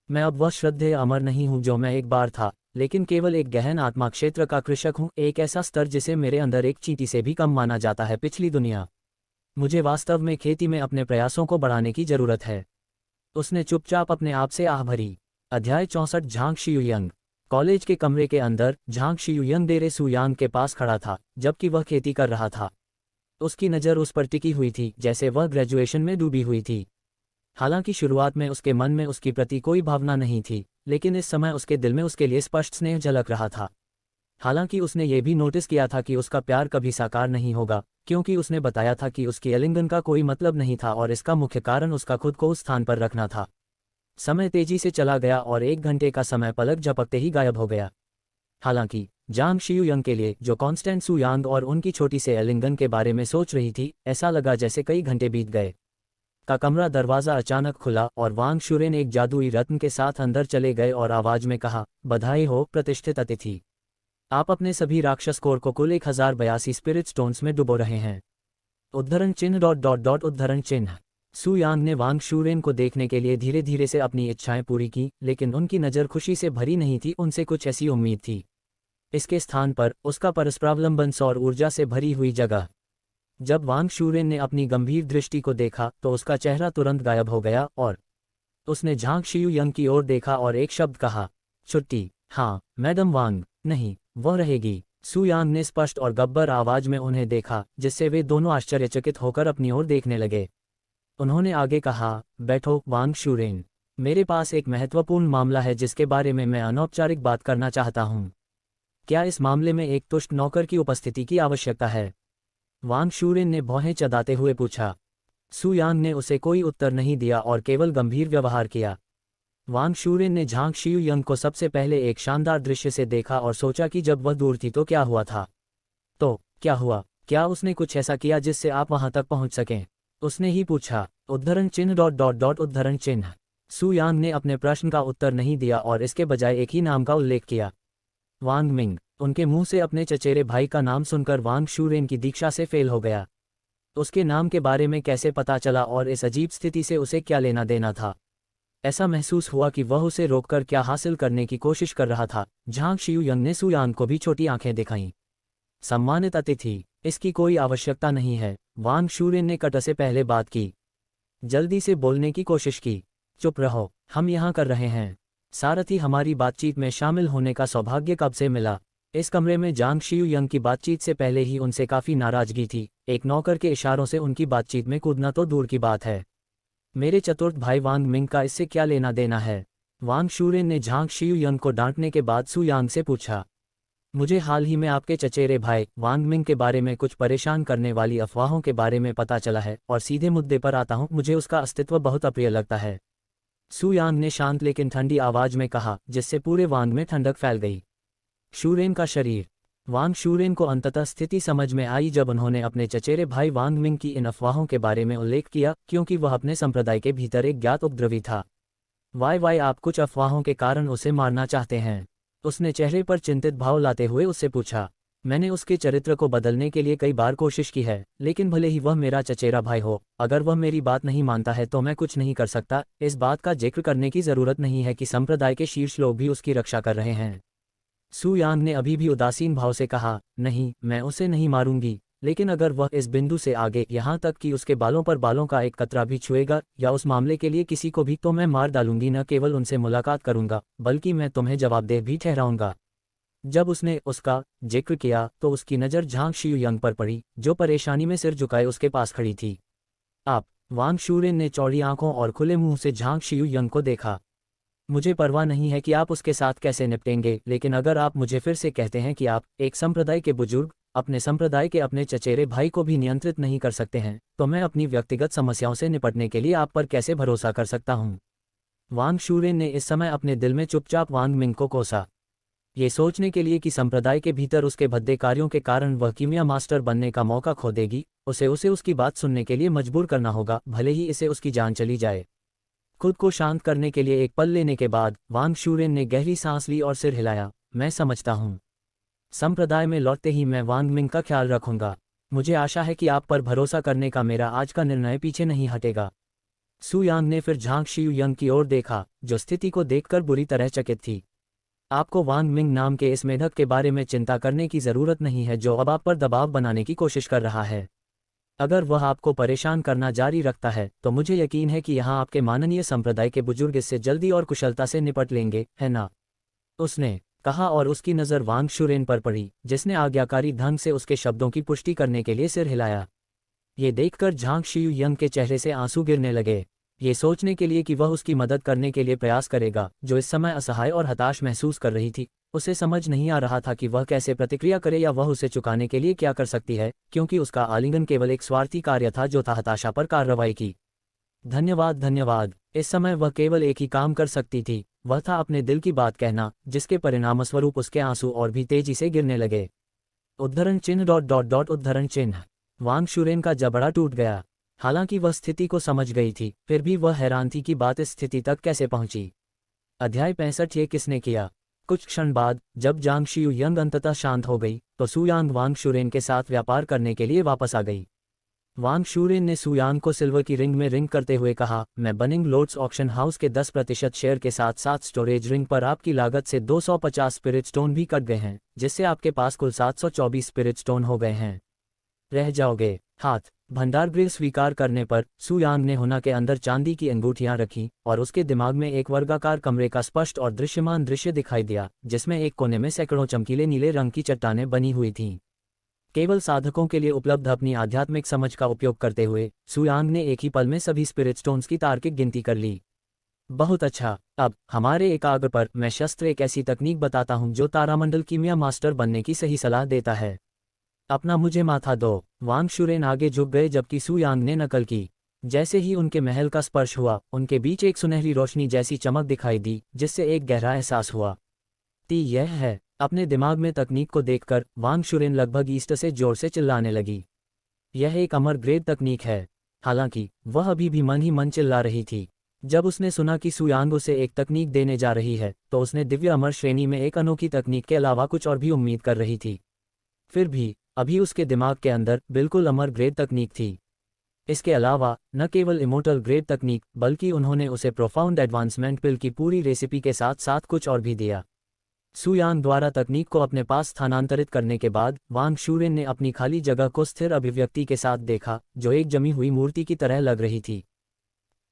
मैं अब वह श्रद्धेय अमर नहीं हूँ जो मैं एक बार था, लेकिन केवल एक गहन आत्मा क्षेत्र का कृषक हूँ, एक ऐसा स्तर जिसे मेरे अंदर एक चींटी से भी कम माना जाता है। पिछली दुनिया। मुझे वास्तव में खेती में अपने प्रयासों को बढ़ाने की जरूरत है। उसने चुपचाप अपने आप से आह भरी। अध्याय 64 झांग शियुयंग। कॉलेज के कमरे के अंदर झांग शियुयंग देरे सू यांग के पास खड़ा था, जबकि वह खेती कर रहा था। उसकी नज़र उस पर टिकी हुई थी जैसे वह ग्रेजुएशन में डूबी हुई थी। हालांकि शुरुआत में उसके मन में उसकी प्रति कोई भावना नहीं थी, लेकिन इस समय उसके दिल में उसके लिए स्पष्ट स्नेह झलक रहा था। हालांकि उसने ये भी नोटिस किया था कि उसका प्यार कभी साकार नहीं होगा, क्योंकि उसने बताया था कि उसकी आलिंगन का कोई मतलब नहीं था और इसका मुख्य कारण उसका खुद को उस स्थान पर रखना था। समय तेजी से चला गया और 1 घंटे का समय पलक झपकते ही गायब हो गया। हालांकि झांग शियुयंग के लिए, जो कांस्टेंट सू यांग और उनकी छोटी से आलिंगन के बारे में सोच रही थी, ऐसा लगा जैसे कई घंटे बीत गए। का कमरा दरवाज़ा अचानक खुला और वांग शुरेन एक जादुई रत्न के साथ अंदर चले गए और आवाज में कहा, बधाई हो प्रतिष्ठित अतिथि। आप अपने सभी राक्षस कोर को कुल 1082 स्पिरिट स्टोन्स में डुबो रहे हैं। उद्धरण चिन्ह डॉट डॉट डॉट उद्धरण चिन्ह। सू यांग ने वांग शुरेन को देखने के लिए धीरे धीरे से अपनी इच्छाएं पूरी की, लेकिन उनकी नज़र खुशी से भरी नहीं थी, उनसे कुछ ऐसी उम्मीद थी। इसके स्थान पर उसका परस्परावलंबन सौर ऊर्जा से भरी हुई जगह। जब वांग शुरेन ने अपनी गंभीर दृष्टि को देखा तो उसका चेहरा तुरंत गायब हो गया और उसने झांग शियुयंग की ओर देखा और एक शब्द कहा, छुट्टी। हाँ मैडम वांग। नहीं, वह रहेगी। सू यांग ने स्पष्ट और गब्बर आवाज में उन्हें देखा, जिससे वे दोनों आश्चर्यचकित होकर अपनी ओर देखने लगे। उन्होंने आगे कहा, बैठो वांग शुरेन। मेरे पास एक महत्वपूर्ण मामला है जिसके बारे में मैं अनौपचारिक बात करना चाहता हूँ। क्या इस मामले में एक तुष्ट नौकर की उपस्थिति की आवश्यकता है? वांग शुरेन ने भौहें चढ़ाते हुए पूछा। सू यांग ने उसे कोई उत्तर नहीं दिया और केवल गंभीर व्यवहार किया। वांग शुरेन ने झांग शियुयंग को सबसे पहले एक शानदार दृश्य से देखा और सोचा कि जब वह दूर थी तो क्या हुआ था। तो क्या हुआ? क्या उसने कुछ ऐसा किया जिससे आप वहां तक पहुंच सकें? उसने ही पूछा। उद्धरण चिन्ह डॉट डॉट डॉट उद्धरण चिन्ह। सू यांग ने अपने प्रश्न का उत्तर नहीं दिया और इसके बजाय एक ही नाम का उल्लेख किया, वांग मिंग। उनके मुंह से अपने चचेरे भाई का नाम सुनकर वांग शूरेन की दीक्षा से फेल हो गया। उसके नाम के बारे में कैसे पता चला और इस अजीब स्थिति से उसे क्या लेना देना था? ऐसा महसूस हुआ कि वह उसे रोककर क्या हासिल करने की कोशिश कर रहा था। झांग शियुयंग ने सू यांग को भी छोटी आंखें दिखाईं। सम्मानित अतिथि, इसकी कोई आवश्यकता नहीं है, वांग शूरेन ने कट से पहले बात की। जल्दी से बोलने की कोशिश की। चुप रहो, हम यहाँ कर रहे हैं। सारथी, हमारी बातचीत में शामिल होने का सौभाग्य कब से मिला? इस कमरे में जांग शियुयंग की बातचीत से पहले ही उनसे काफ़ी नाराजगी थी। एक नौकर के इशारों से उनकी बातचीत में कूदना तो दूर की बात है। मेरे चतुर्थ भाई वांग मिंग का इससे क्या लेना देना है? वांग शूरेन ने झांग शियुयंग को डांटने के बाद सू यांग से पूछा। मुझे हाल ही में आपके चचेरे भाई वांग मिंग के बारे में कुछ परेशान करने वाली अफवाहों के बारे में पता चला है और सीधे मुद्दे पर आता हूँ, मुझे उसका अस्तित्व बहुत अप्रिय लगता है। सू यांग ने शांत लेकिन ठंडी आवाज में कहा, जिससे पूरे वांग में ठंडक फैल गई। शूरेन का शरीर। वांग शूरेन को अंततः स्थिति समझ में आई जब उन्होंने अपने चचेरे भाई वांग मिंग की इन अफवाहों के बारे में उल्लेख किया, क्योंकि वह अपने संप्रदाय के भीतर एक ज्ञात उपद्रवी था। वाई आप कुछ अफवाहों के कारण उसे मारना चाहते हैं? उसने चेहरे पर चिंतित भाव लाते हुए उससे पूछा। मैंने उसके चरित्र को बदलने के लिए कई बार कोशिश की है, लेकिन भले ही वह मेरा चचेरा भाई हो, अगर वह मेरी बात नहीं मानता है तो मैं कुछ नहीं कर सकता। इस बात का जिक्र करने की जरूरत नहीं है कि संप्रदाय के शीर्ष लोग भी उसकी रक्षा कर रहे हैं। सू यांग ने अभी भी उदासीन भाव से कहा, नहीं, मैं उसे नहीं मारूंगी, लेकिन अगर वह इस बिंदु से आगे यहाँ तक कि उसके बालों पर बालों का एक कतरा भी छुएगा या उस मामले के लिए किसी को भी, तो मैं मार डालूंगी। न केवल उनसे मुलाकात करूंगा, बल्कि मैं तुम्हें जवाबदेह भी ठहराऊंगा। जब उसने उसका जिक्र किया तो उसकी नज़र झांग शियुयंग पर पड़ी, जो परेशानी में सिर झुकाए उसके पास खड़ी थी। आप? वांग शूरेन ने चौड़ी आंखों और खुले मुंह से झांग शियुयंग को देखा। मुझे परवाह नहीं है कि आप उसके साथ कैसे निपटेंगे, लेकिन अगर आप मुझे फिर से कहते हैं कि आप, एक संप्रदाय के बुजुर्ग, अपने संप्रदाय के अपने चचेरे भाई को भी नियंत्रित नहीं कर सकते हैं, तो मैं अपनी व्यक्तिगत समस्याओं से निपटने के लिए आप पर कैसे भरोसा कर सकता हूं? वांग शूरेन ने इस समय अपने दिल में चुपचाप वांग मिंग को कोसा। ये सोचने के लिए कि संप्रदाय के भीतर उसके भद्दे कार्यों के कारण वह कीमिया मास्टर बनने का मौका खो देगी, उसे उसकी बात सुनने के लिए मजबूर करना होगा, भले ही इसे उसकी जान चली जाए। खुद को शांत करने के लिए एक पल लेने के बाद वांग शूरेन ने गहरी सांस ली और सिर हिलाया। मैं समझता हूँ। संप्रदाय में लौटते ही मैं वांग मिंग का ख्याल रखूंगा। मुझे आशा है कि आप पर भरोसा करने का मेरा आज का निर्णय पीछे नहीं हटेगा। सू यांग ने फिर झांग शियुयंग की ओर देखा, जो स्थिति को देखकर बुरी तरह चकित थी। आपको वांग मिंग नाम के इस मेढक के बारे में चिंता करने की जरूरत नहीं है, जो अब आप पर दबाव बनाने की कोशिश कर रहा है। अगर वह आपको परेशान करना जारी रखता है तो मुझे यकीन है कि यहाँ आपके माननीय संप्रदाय के बुजुर्ग इससे जल्दी और कुशलता से निपट लेंगे, है ना? उसने कहा और उसकी नज़र वांग शूरेन पर पड़ी, जिसने आज्ञाकारी ढंग से उसके शब्दों की पुष्टि करने के लिए सिर हिलाया। ये देखकर झांग शियुयंग के चेहरे से आंसू गिरने लगे, ये सोचने के लिए कि वह उसकी मदद करने के लिए प्रयास करेगा, जो इस समय असहाय और हताश महसूस कर रही थी। उसे समझ नहीं आ रहा था कि वह कैसे प्रतिक्रिया करे या वह उसे चुकाने के लिए क्या कर सकती है, क्योंकि उसका आलिंगन केवल एक स्वार्थी कार्य था जो था हताशा पर कार्रवाई की। धन्यवाद धन्यवाद। इस समय वह केवल एक ही काम कर सकती थी, वह था अपने दिल की बात कहना, जिसके परिणामस्वरूप उसके आंसू और भी तेजी से गिरने लगे। उद्धरण चिन्ह डॉट डॉट डॉट उद्धरण चिन्ह। वांग शूरेन का जबड़ा टूट गया। हालांकि वह स्थिति को समझ गई थी, फिर भी वह हैरान थी कि बात इस स्थिति तक कैसे पहुंची। अध्याय 65। ये किसने किया? कुछ क्षण बाद जब जांग शियुयंग अंततः शांत हो गई तो सू यांग वांग शूरेन के साथ व्यापार करने के लिए वापस आ गई। वांग शूरेन ने सू यांग को सिल्वर की रिंग में रिंग करते हुए कहा, मैं बनिंग लोड्स ऑक्शन हाउस के 10% शेयर के साथ साथ स्टोरेज रिंग पर आपकी लागत से 250 स्पिरिट स्टोन भी कट गए हैं, जिससे आपके पास कुल 724 स्पिरिट स्टोन हो गए हैं। रह जाओगे? हाथ भंडारगृह स्वीकार करने पर सू यांग ने हुना के अंदर चांदी की अंगूठियां रखीं और उसके दिमाग में एक वर्गाकार कमरे का स्पष्ट और दृश्यमान दृश्य दिखाई दिया, जिसमें एक कोने में सैकड़ों चमकीले नीले रंग की चट्टानें बनी हुई थीं। केवल साधकों के लिए उपलब्ध अपनी आध्यात्मिक समझ का उपयोग करते हुए सू यांग ने एक ही पल में सभी स्पिरिट स्टोन्स की तार्किक गिनती कर ली। बहुत अच्छा, अब हमारे एकाग्र पर मैं शस्त्र एक ऐसी तकनीक बताता हूं जो तारामंडल कीमिया मास्टर बनने की सही सलाह देता है। अपना मुझे माथा दो। वांग शूरेन आगे झुक गए जबकि सू यांग ने नकल की। जैसे ही उनके महल का स्पर्श हुआ, उनके बीच एक सुनहरी रोशनी जैसी चमक दिखाई दी, जिससे एक गहरा एहसास हुआ। यह है। अपने दिमाग में तकनीक को देखकर वांग शूरेन लगभग ईस्ट से जोर से चिल्लाने लगी। यह एक अमर ग्रेड तकनीक है। हालांकि वह अभी भी मन ही मन चिल्ला रही थी। जब उसने सुना कि सुयांग उसे एक तकनीक देने जा रही है तो उसने दिव्य अमर श्रेणी में एक अनोखी तकनीक के अलावा कुछ और भी उम्मीद कर रही थी। फिर भी अभी उसके दिमाग के अंदर बिल्कुल अमर ग्रेड तकनीक थी। इसके अलावा न केवल इमोर्टल ग्रेड तकनीक बल्कि उन्होंने उसे प्रोफाउंड एडवांसमेंट पिल की पूरी रेसिपी के साथ साथ कुछ और भी दिया। सुयांग द्वारा तकनीक को अपने पास स्थानांतरित करने के बाद वांग शूरेन ने अपनी खाली जगह को स्थिर अभिव्यक्ति के साथ देखा जो एक जमी हुई मूर्ति की तरह लग रही थी।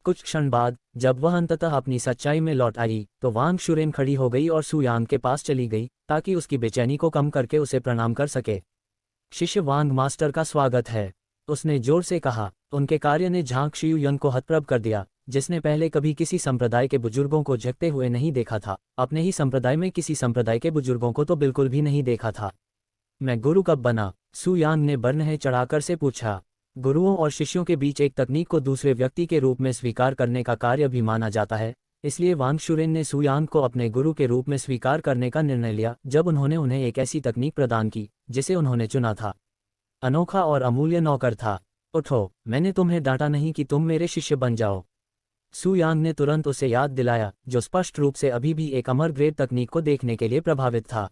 कुछ क्षण बाद जब वह अंततः अपनी सच्चाई में लौट आई तो वांग शूरेन खड़ी हो गई और सुयांग के पास चली गई ताकि उसकी बेचैनी को कम करके उसे प्रणाम कर सके। शिष्य वांग मास्टर का स्वागत है, उसने जोर से कहा। उनके कार्य ने झांग शियुयंग को हतप्रभ कर दिया, जिसने पहले कभी किसी संप्रदाय के बुजुर्गों को झुकते हुए नहीं देखा था। अपने ही संप्रदाय में किसी संप्रदाय के बुजुर्गों को तो बिल्कुल भी नहीं देखा था। मैं गुरु कब बना? सुयांग ने बर्नह चढ़ाकर से पूछा। गुरुओं और शिष्यों के बीच एक तकनीक को दूसरे व्यक्ति के रूप में स्वीकार करने का कार्य भी माना जाता है, इसलिए वांग शूरेन ने सुयांग को अपने गुरु के रूप में स्वीकार करने का निर्णय लिया जब उन्होंने उन्हें एक ऐसी तकनीक प्रदान की जिसे उन्होंने चुना था। अनोखा और अमूल्य नौकर था। उठो, मैंने तुम्हें डांटा नहीं कि तुम मेरे शिष्य बन जाओ। सुयांग ने तुरंत उसे याद दिलाया, जो स्पष्ट रूप से अभी भी एक अमर ग्रेड तकनीक को देखने के लिए प्रभावित था।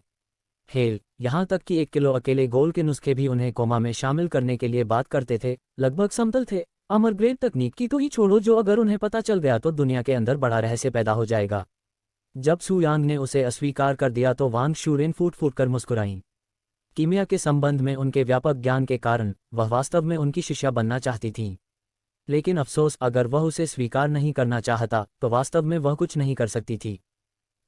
हेल, यहाँ तक कि 1 किलो अकेले गोल के नुस्खे भी उन्हें कोमा में शामिल करने के लिए बात करते थे, लगभग समतल थे। अमर ग्रेड तकनीक की तो ही छोड़ो, जो अगर उन्हें पता चल गया तो दुनिया के अंदर बड़ा रहस्य पैदा हो जाएगा। जब सुयांग ने उसे अस्वीकार कर दिया तो वांग शूरेन फूट फूट कर मुस्कुराईं। कीमिया के संबंध में उनके व्यापक ज्ञान के कारण वह वास्तव में उनकी शिष्या बनना चाहती थीं। लेकिन अफसोस, अगर वह उसे स्वीकार नहीं करना चाहता तो वास्तव में वह कुछ नहीं कर सकती थी।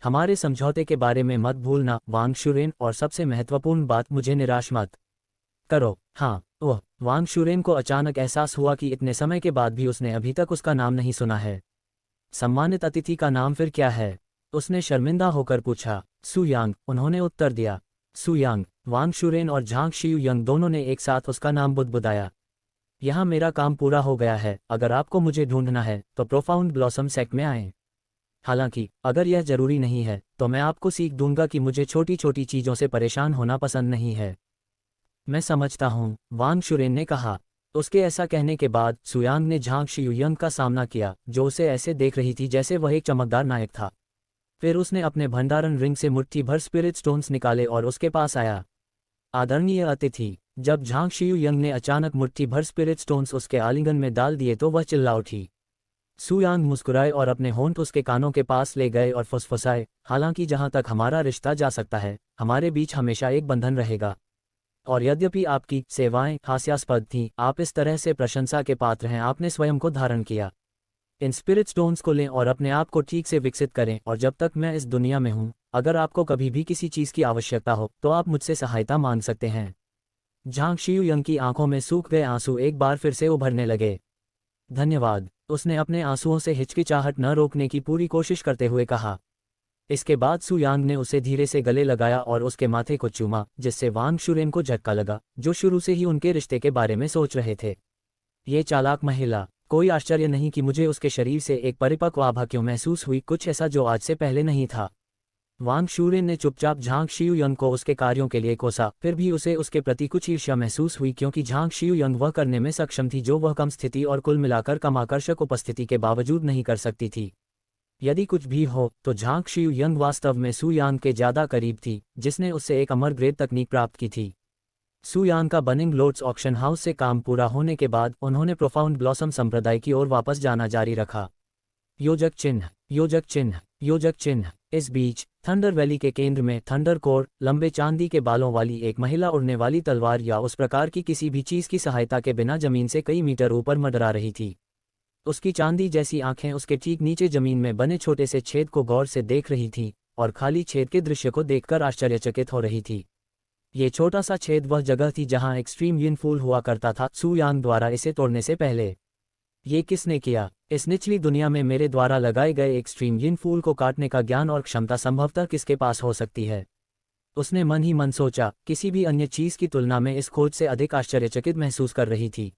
हमारे समझौते के बारे में मत भूलना वांग शूरेन, और सबसे महत्वपूर्ण बात, मुझे निराश मत करो। हाँ, वह वांग शूरेन को अचानक एहसास हुआ कि इतने समय के बाद भी उसने अभी तक उसका नाम नहीं सुना है। सम्मानित अतिथि का नाम फिर क्या है? उसने शर्मिंदा होकर पूछा। सुयांग, उन्होंने उत्तर दिया। सुयांग, वांग शूरेन और झांग शियुयंग दोनों ने एक साथ उसका नाम बुदबुदाया। यहाँ मेरा काम पूरा हो गया है। अगर आपको मुझे ढूंढना है तो प्रोफाउंड ब्लॉसम सेक्ट में आएं। हालांकि अगर यह जरूरी नहीं है तो मैं आपको सीख दूंगा कि मुझे छोटी छोटी चीज़ों से परेशान होना पसंद नहीं है। मैं समझता हूँ, वांग शूरेन ने कहा। उसके ऐसा कहने के बाद सुयांग ने झांग शियुयंग का सामना किया, जो उसे ऐसे देख रही थी जैसे वह एक चमकदार नायक था। फिर उसने अपने भंडारण रिंग से मुट्ठी भर स्पिरिट स्टोन्स निकाले और उसके पास आया। आदरणीय अतिथि, जब झांग शियुयंग ने अचानक मुट्ठी भर स्पिरिट स्टोन्स उसके आलिंगन में डाल दिए तो वह चिल्ला उठी। सुयांग मुस्कुराए और अपने होंठ उसके कानों के पास ले गए और फुसफुसाए, हालांकि जहां तक हमारा रिश्ता जा सकता है, हमारे बीच हमेशा एक बंधन रहेगा। और यद्यपि आपकी सेवाएं हास्यास्पद थीं, आप इस तरह से प्रशंसा के पात्र हैं। आपने स्वयं को धारण किया। इन स्पिरिट स्टोन्स को लें और अपने आप को ठीक से विकसित करें, और जब तक मैं इस दुनिया में हूं, अगर आपको कभी भी किसी चीज़ की आवश्यकता हो तो आप मुझसे सहायता मांग सकते हैं। झांग शियुयंग की आंखों में सूख गए आंसू एक बार फिर से उभरने लगे। धन्यवाद, उसने अपने आंसुओं से हिचकिचाहट न रोकने की पूरी कोशिश करते हुए कहा। इसके बाद सुयांग ने उसे धीरे से गले लगाया और उसके माथे को चूमा, जिससे वांग शूरेन को झटका लगा, जो शुरू से ही उनके रिश्ते के बारे में सोच रहे थे। ये चालाक महिला, कोई आश्चर्य नहीं कि मुझे उसके शरीर से एक परिपक्व आभा क्यों महसूस हुई, कुछ ऐसा जो आज से पहले नहीं था। वांग शूरेन ने चुपचाप झांग शियुयंग को उसके कार्यों के लिए कोसा, फिर भी उसे उसके प्रति कुछ ईर्ष्या महसूस हुई, क्योंकि झांग शियुयंग वह करने में सक्षम थी जो वह कम स्थिति और कुल मिलाकर कम आकर्षक उपस्थिति के बावजूद नहीं कर सकती थी। यदि कुछ भी हो तो झांग शियुयंग वास्तव में सुयांग के ज्यादा करीब थी, जिसने उससे एक अमर ग्रेड तकनीक प्राप्त की थी। सुयांग का बनिंग लोड्स ऑक्शन हाउस से काम पूरा होने के बाद उन्होंने प्रोफाउंड ब्लॉसम संप्रदाय की ओर वापस जाना जारी रखा। योजक चिन्ह, योजक चिन्ह, योजक चिन्ह। इस बीच थंडर वैली के केंद्र में थंडर कोर, लंबे चांदी के बालों वाली एक महिला उड़ने वाली तलवार या उस प्रकार की किसी भी चीज की सहायता के बिना जमीन से कई मीटर ऊपर मंडरा रही थी। उसकी चांदी जैसी आंखें उसके ठीक नीचे जमीन में बने छोटे से छेद को गौर से देख रही थीं, और खाली छेद के दृश्य को देखकर आश्चर्यचकित हो रही थी। ये छोटा सा छेद वह जगह थी जहां एक्सट्रीम यिन फूल हुआ करता था, सुयांग द्वारा इसे तोड़ने से पहले। ये किसने किया? इस निचली दुनिया में मेरे द्वारा लगाए गए एक्सट्रीम यिन फूल को काटने का ज्ञान और क्षमता संभवतः किसके पास हो सकती है? उसने मन ही मन सोचा, किसी भी अन्य चीज की तुलना में इस खोज से अधिक आश्चर्यचकित महसूस कर रही थी।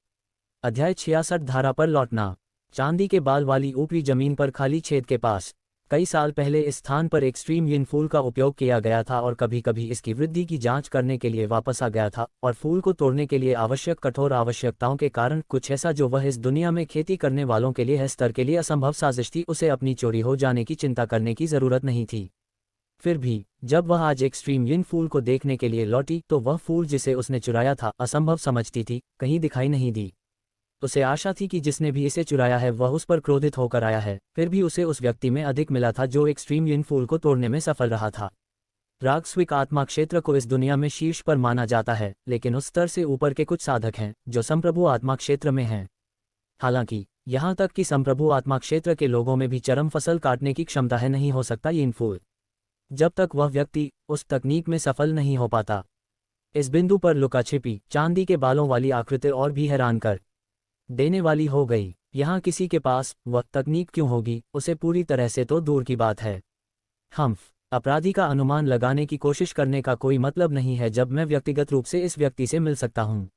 अध्याय 66 धारा पर लौटना। चांदी के बाल वाली ऊपरी जमीन पर खाली छेद के पास कई साल पहले इस स्थान पर एक्सट्रीम यिन फूल का उपयोग किया गया था और कभी कभी इसकी वृद्धि की जांच करने के लिए वापस आ गया था, और फूल को तोड़ने के लिए आवश्यक कठोर आवश्यकताओं के कारण कुछ ऐसा जो वह इस दुनिया में खेती करने वालों के लिए है स्तर के लिए असंभव साजिश थी। उसे अपनी चोरी हो जाने की चिंता करने की जरूरत नहीं थी। फिर भी जब वह आज एक्सट्रीम यिन फूल को देखने के लिए लौटी तो वह फूल जिसे उसने चुराया था असंभव समझती थी, कहीं दिखाई नहीं दी। उसे आशा थी कि जिसने भी इसे चुराया है वह उस पर क्रोधित होकर आया है, फिर भी उसे उस व्यक्ति में अधिक मिला था जो एक्सट्रीम यिन फूल को तोड़ने में सफल रहा था। राग्स्विक आत्मा क्षेत्र को इस दुनिया में शीर्ष पर माना जाता है, लेकिन उस स्तर से ऊपर के कुछ साधक हैं जो संप्रभु आत्मा क्षेत्र में हैं। हालांकि यहाँ तक कि संप्रभु आत्मा क्षेत्र के लोगों में भी चरम फसल काटने की क्षमता है नहीं हो सकता यिन फूल, जब तक वह व्यक्ति उस तकनीक में सफल नहीं हो पाता। इस बिंदु पर लुका छिपी चांदी के बालों वाली आकृति और भी हैरान कर देने वाली हो गई। यहाँ किसी के पास वह तकनीक क्यों होगी, उसे पूरी तरह से तो दूर की बात है। अपराधी का अनुमान लगाने की कोशिश करने का कोई मतलब नहीं है जब मैं व्यक्तिगत रूप से इस व्यक्ति से मिल सकता हूँ।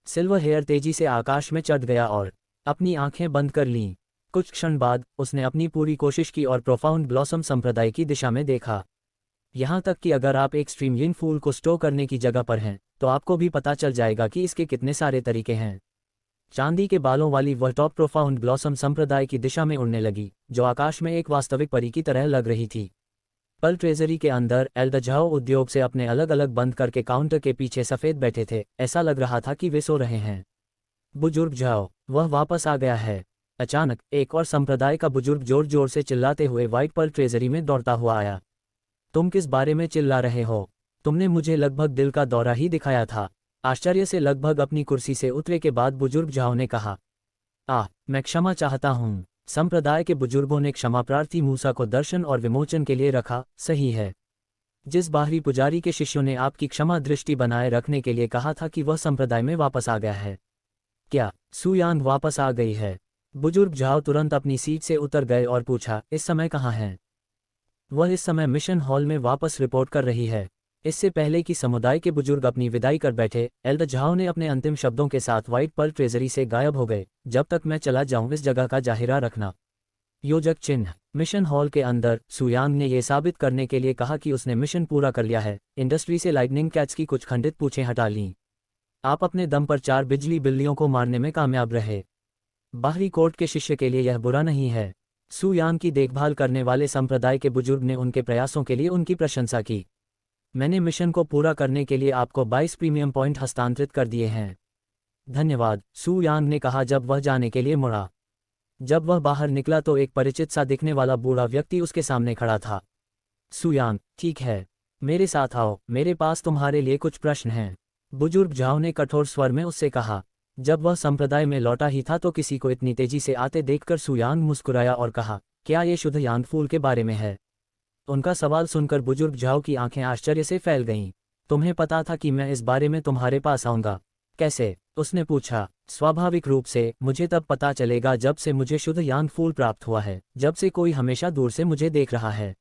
सिल्वर हेयर तेजी से आकाश में चढ़ गया और अपनी आंखें बंद कर लीं। कुछ क्षण बाद उसने अपनी पूरी कोशिश की और प्रोफाउंड ब्लॉसम संप्रदाय की दिशा में देखा। यहाँ तक कि अगर आप एक्सट्रीम यिन फूल को स्टोर करने की जगह पर हैं तो आपको भी पता चल जाएगा कि इसके कितने सारे तरीके हैं। चांदी के बालों वाली वह टॉप प्रोफाउंड ब्लॉसम संप्रदाय की दिशा में उड़ने लगी, जो आकाश में एक वास्तविक परी की तरह लग रही थी। पल ट्रेजरी के अंदर एल्दझाओ उद्योग से अपने अलग अलग बंद करके काउंटर के पीछे सफ़ेद बैठे थे, ऐसा लग रहा था कि वे सो रहे हैं। बुजुर्ग जाओ, वह वापस आ गया है। अचानक एक और संप्रदाय का बुजुर्ग जोर जोर से चिल्लाते हुए व्हाइट पर्ल ट्रेजरी में दौड़ता हुआ आया। तुम किस बारे में चिल्ला रहे हो? तुमने मुझे लगभग दिल का दौरा ही दिखाया था। आश्चर्य से लगभग अपनी कुर्सी से उतरे के बाद बुजुर्ग जाओ ने कहा, मैं क्षमा चाहता हूँ। संप्रदाय के बुजुर्गों ने क्षमा प्रार्थी मूसा को दर्शन और विमोचन के लिए रखा, सही है। जिस बाहरी पुजारी के शिष्यों ने आपकी क्षमा दृष्टि बनाए रखने के लिए कहा था कि वह संप्रदाय में वापस आ गया है। क्या सुयांग वापस आ गई है? बुजुर्ग जाओ तुरंत अपनी सीट से उतर गए और पूछा, इस समय कहाँ हैं? वह इस समय मिशन हॉल में वापस रिपोर्ट कर रही है। इससे पहले कि समुदाय के बुजुर्ग अपनी विदाई कर बैठे, एल्दझाओ ने अपने अंतिम शब्दों के साथ व्हाइट पर्ल ट्रेजरी से गायब हो गए। जब तक मैं चला जाऊं इस जगह का जाहिरा रखना। योजक चिन्ह। मिशन हॉल के अंदर सुयांग ने यह साबित करने के लिए कहा कि उसने मिशन पूरा कर लिया है। इंडस्ट्री से लाइटनिंग कैट्स की कुछ खंडित पूंछें हटा लीं। आप अपने दम पर 4 बिजली बिल्लियों को मारने में कामयाब रहे। बाहरी कोर्ट के शिष्य के लिए यह बुरा नहीं है। सुयांग की देखभाल करने वाले संप्रदाय के बुजुर्ग ने उनके प्रयासों के लिए उनकी प्रशंसा की। मैंने मिशन को पूरा करने के लिए आपको 22 प्रीमियम पॉइंट हस्तांतरित कर दिए हैं। धन्यवाद, सुयांग ने कहा जब वह जाने के लिए मुड़ा। जब वह बाहर निकला तो एक परिचित सा दिखने वाला बूढ़ा व्यक्ति उसके सामने खड़ा था। सुयांग, ठीक है, मेरे साथ आओ, मेरे पास तुम्हारे लिए कुछ प्रश्न हैं। बुजुर्ग जाओ ने कठोर स्वर में उससे कहा। जब वह संप्रदाय में लौटा ही था तो किसी को इतनी तेजी से आते देखकर सुयांग मुस्कुराया और कहा, क्या ये शुद्ध यांग फूल के बारे में है? उनका सवाल सुनकर बुजुर्ग जाओ की आंखें आश्चर्य से फैल गईं। तुम्हें पता था कि मैं इस बारे में तुम्हारे पास आऊंगा? कैसे? उसने पूछा। स्वाभाविक रूप से, मुझे तब पता चलेगा जब से मुझे शुद्ध यांग फूल प्राप्त हुआ है, जब से कोई हमेशा दूर से मुझे देख रहा है।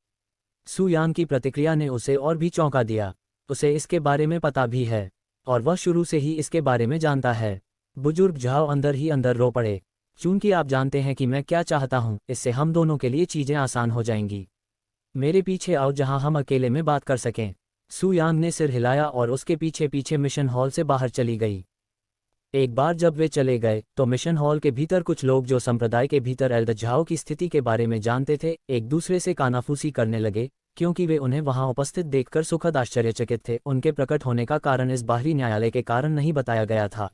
सुयांग की प्रतिक्रिया ने उसे और भी चौंका दिया। उसे इसके बारे में पता भी है और वह शुरू से ही इसके बारे में जानता है। बुजुर्ग जाओ अंदर ही अंदर रो पड़े। चूंकि आप जानते हैं कि मैं क्या चाहता हूं, इससे हम दोनों के लिए चीजें आसान हो जाएंगी। मेरे पीछे आओ जहां हम अकेले में बात कर सकें। सुयांग ने सिर हिलाया और उसके पीछे पीछे मिशन हॉल से बाहर चली गई। एक बार जब वे चले गए तो मिशन हॉल के भीतर कुछ लोग जो संप्रदाय के भीतर एल्दझाओ की स्थिति के बारे में जानते थे, एक दूसरे से कानाफूसी करने लगे, क्योंकि वे उन्हें वहां उपस्थित देखकर सुखद आश्चर्यचकित थे। उनके प्रकट होने का कारण इस बाहरी न्यायालय के कारण नहीं बताया गया था।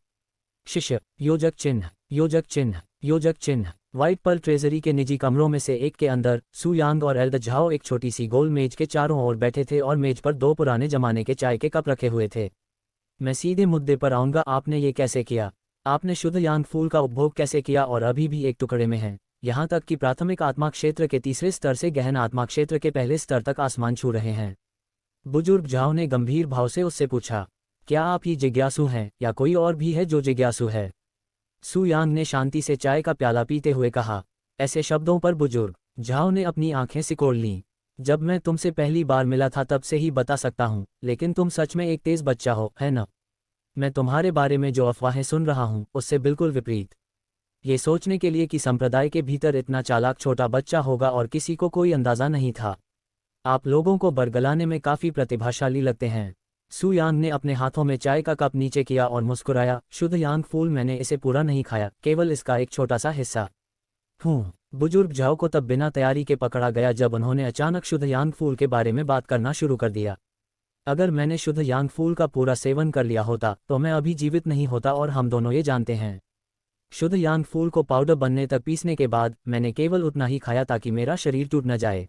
शिष्य, योजक चिन्ह, योजक चिन्ह, योजक चिन्ह। व्हाइट पर्ल ट्रेजरी के निजी कमरों में से एक के अंदर सुयांग और एल्दझाओ एक छोटी सी गोल मेज के चारों ओर बैठे थे और मेज पर 2 पुराने जमाने के चाय के कप रखे हुए थे। मैं सीधे मुद्दे पर आऊंगा, आपने ये कैसे किया? आपने शुद्ध यांग फूल का उपभोग कैसे किया और अभी भी एक टुकड़े में है, यहाँ तक कि प्राथमिक आत्मा क्षेत्र के तीसरे स्तर से गहन आत्मा क्षेत्र के पहले स्तर तक आसमान छू रहे हैं? बुजुर्ग जाओ ने गंभीर भाव से उससे पूछा। क्या आप ही जिज्ञासु हैं या कोई और भी है जो जिज्ञासु है? सुयांग ने शांति से चाय का प्याला पीते हुए कहा। ऐसे शब्दों पर बुजुर्ग जाओ ने अपनी आंखें सिकोड़ लीं। जब मैं तुमसे पहली बार मिला था तब से ही बता सकता हूँ, लेकिन तुम सच में एक तेज बच्चा हो, है न? मैं तुम्हारे बारे में जो अफवाहें सुन रहा हूँ उससे बिल्कुल विपरीत। ये सोचने के लिए कि संप्रदाय के भीतर इतना चालाक छोटा बच्चा होगा और किसी को कोई अंदाज़ा नहीं था। आप लोगों को बरगलाने में काफ़ी प्रतिभाशाली लगते हैं। सू यांग ने अपने हाथों में चाय का कप नीचे किया और मुस्कुराया। शुद्ध यांग फूल, मैंने इसे पूरा नहीं खाया, केवल इसका एक छोटा सा हिस्सा। बुजुर्ग झाओ को तब बिना तैयारी के पकड़ा गया जब उन्होंने अचानक शुद्ध यांग फूल के बारे में बात करना शुरू कर दिया। अगर मैंने शुद्ध यांग फूल का पूरा सेवन कर लिया होता तो मैं अभी जीवित नहीं होता, और हम दोनों ये जानते हैं। शुद्ध यांग फूल को पाउडर बनने तक पीसने के बाद मैंने केवल उतना ही खाया ताकि मेरा शरीर टूट न जाए।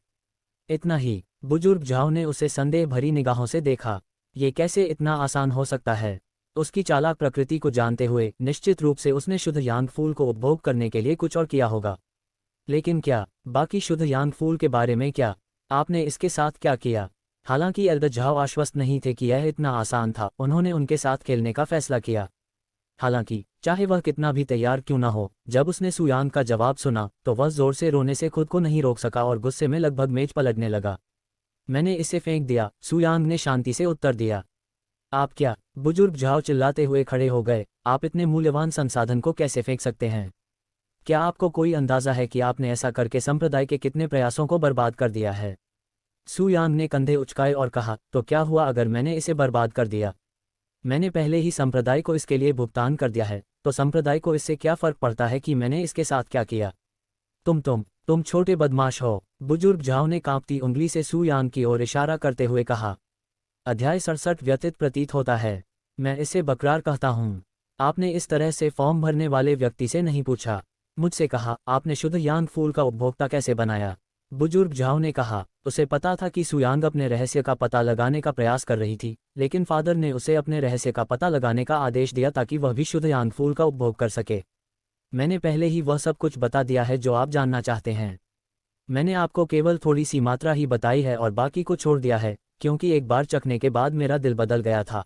इतना ही। बुजुर्ग झाओ ने उसे संदेह भरी निगाहों से देखा। ये कैसे इतना आसान हो सकता है? उसकी चालाक प्रकृति को जानते हुए निश्चित रूप से उसने शुद्ध यांग फूल को उपभोग करने के लिए कुछ और किया होगा। लेकिन क्या? बाकी शुद्ध यांग फूल के बारे में क्या? आपने इसके साथ क्या किया? हालांकि एल्डर झाओ आश्वस्त नहीं थे कि यह इतना आसान था, उन्होंने उनके साथ खेलने का फैसला किया। हालांकि चाहे वह कितना भी तैयार क्यों न हो, जब उसने सू यांग का जवाब सुना तो वह जोर से रोने से खुद को नहीं रोक सका और गुस्से में लगभग मेज पलटने लगा। मैंने इसे फेंक दिया, सू यांग ने शांति से उत्तर दिया। आप क्या? बुजुर्ग झाओ चिल्लाते हुए खड़े हो गए। आप इतने मूल्यवान संसाधन को कैसे फेंक सकते हैं? क्या आपको कोई अंदाजा है कि आपने ऐसा करके संप्रदाय के कितने प्रयासों को बर्बाद कर दिया है? सू यांग ने कंधे उचकाए और कहा, तो क्या हुआ अगर मैंने इसे बर्बाद कर दिया? मैंने पहले ही संप्रदाय को इसके लिए भुगतान कर दिया है, तो संप्रदाय को इससे क्या फर्क पड़ता है कि मैंने इसके साथ क्या किया? तुम छोटे बदमाश हो। बुजुर्ग झाओ ने कांपती उंगली से सू यांग की ओर इशारा करते हुए कहा। अध्याय 67 व्यतीत प्रतीत होता है। मैं इसे बकरार कहता हूँ। आपने इस तरह से फॉर्म भरने वाले व्यक्ति से नहीं पूछा, मुझसे कहा। आपने शुद्ध यांग फूल का उपभोक्ता कैसे बनाया? बुजुर्ग झाओ ने कहा। उसे पता था कि सू यांग अपने रहस्य का पता लगाने का प्रयास कर रही थी, लेकिन फादर ने उसे अपने रहस्य का पता लगाने का आदेश दिया ताकि वह भी शुद्ध यांग फूल का उपभोग कर सके। मैंने पहले ही वह सब कुछ बता दिया है जो आप जानना चाहते हैं। मैंने आपको केवल थोड़ी सी मात्रा ही बताई है और बाकी को छोड़ दिया है, क्योंकि एक बार चखने के बाद मेरा दिल बदल गया था।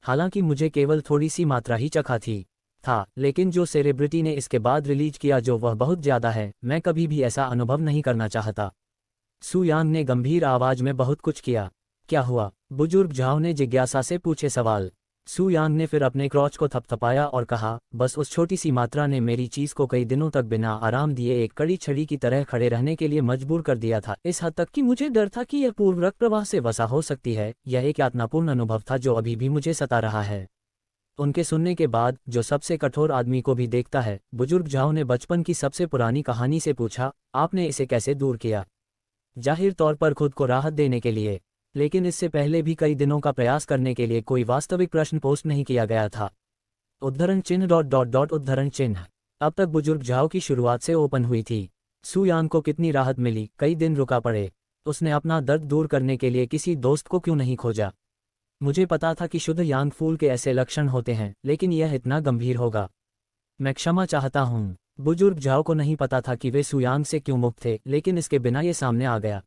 हालांकि मुझे केवल थोड़ी सी मात्रा ही चखा था, लेकिन जो सेलिब्रिटी ने इसके बाद रिलीज किया, जो वह बहुत ज़्यादा है, मैं कभी भी ऐसा अनुभव नहीं करना चाहता। सू यांग ने गंभीर आवाज में बहुत कुछ किया। क्या हुआ? बुजुर्ग झाओ ने जिज्ञासा से पूछे सवाल। सू यांग ने फिर अपने क्रोच को थपथपाया और कहा, बस उस छोटी सी मात्रा ने मेरी चीज़ को कई दिनों तक बिना आराम दिए एक कड़ी छड़ी की तरह खड़े रहने के लिए मजबूर कर दिया था, इस हद तक कि मुझे डर था कि यह पूर्व रक्त प्रवाह से वसा हो सकती है। यह एक यातनापूर्ण अनुभव था जो अभी भी मुझे सता रहा है। उनके सुनने के बाद, जो सबसे कठोर आदमी को भी देखता है, बुजुर्ग झाओ ने बचपन की सबसे पुरानी कहानी से पूछा, आपने इसे कैसे दूर किया? जाहिर तौर पर खुद को राहत देने के लिए, लेकिन इससे पहले भी कई दिनों का प्रयास करने के लिए कोई वास्तविक प्रश्न पोस्ट नहीं किया गया था। उद्धरण चिन्ह ... उद्धरण चिन्ह। अब तक बुजुर्ग झाओ की शुरुआत से ओपन हुई थी। सू यांग को कितनी राहत मिली, कई दिन रुका पड़े। उसने अपना दर्द दूर करने के लिए किसी दोस्त को क्यों नहीं खोजा? मुझे पता था कि शुद्ध यांग फूल के ऐसे लक्षण होते हैं, लेकिन यह इतना गंभीर होगा। मैं क्षमा चाहता हूँ। बुजुर्ग झाओ को नहीं पता था कि वे सू यांग से क्यों मुक्त थे, लेकिन इसके बिना ये सामने आ गया।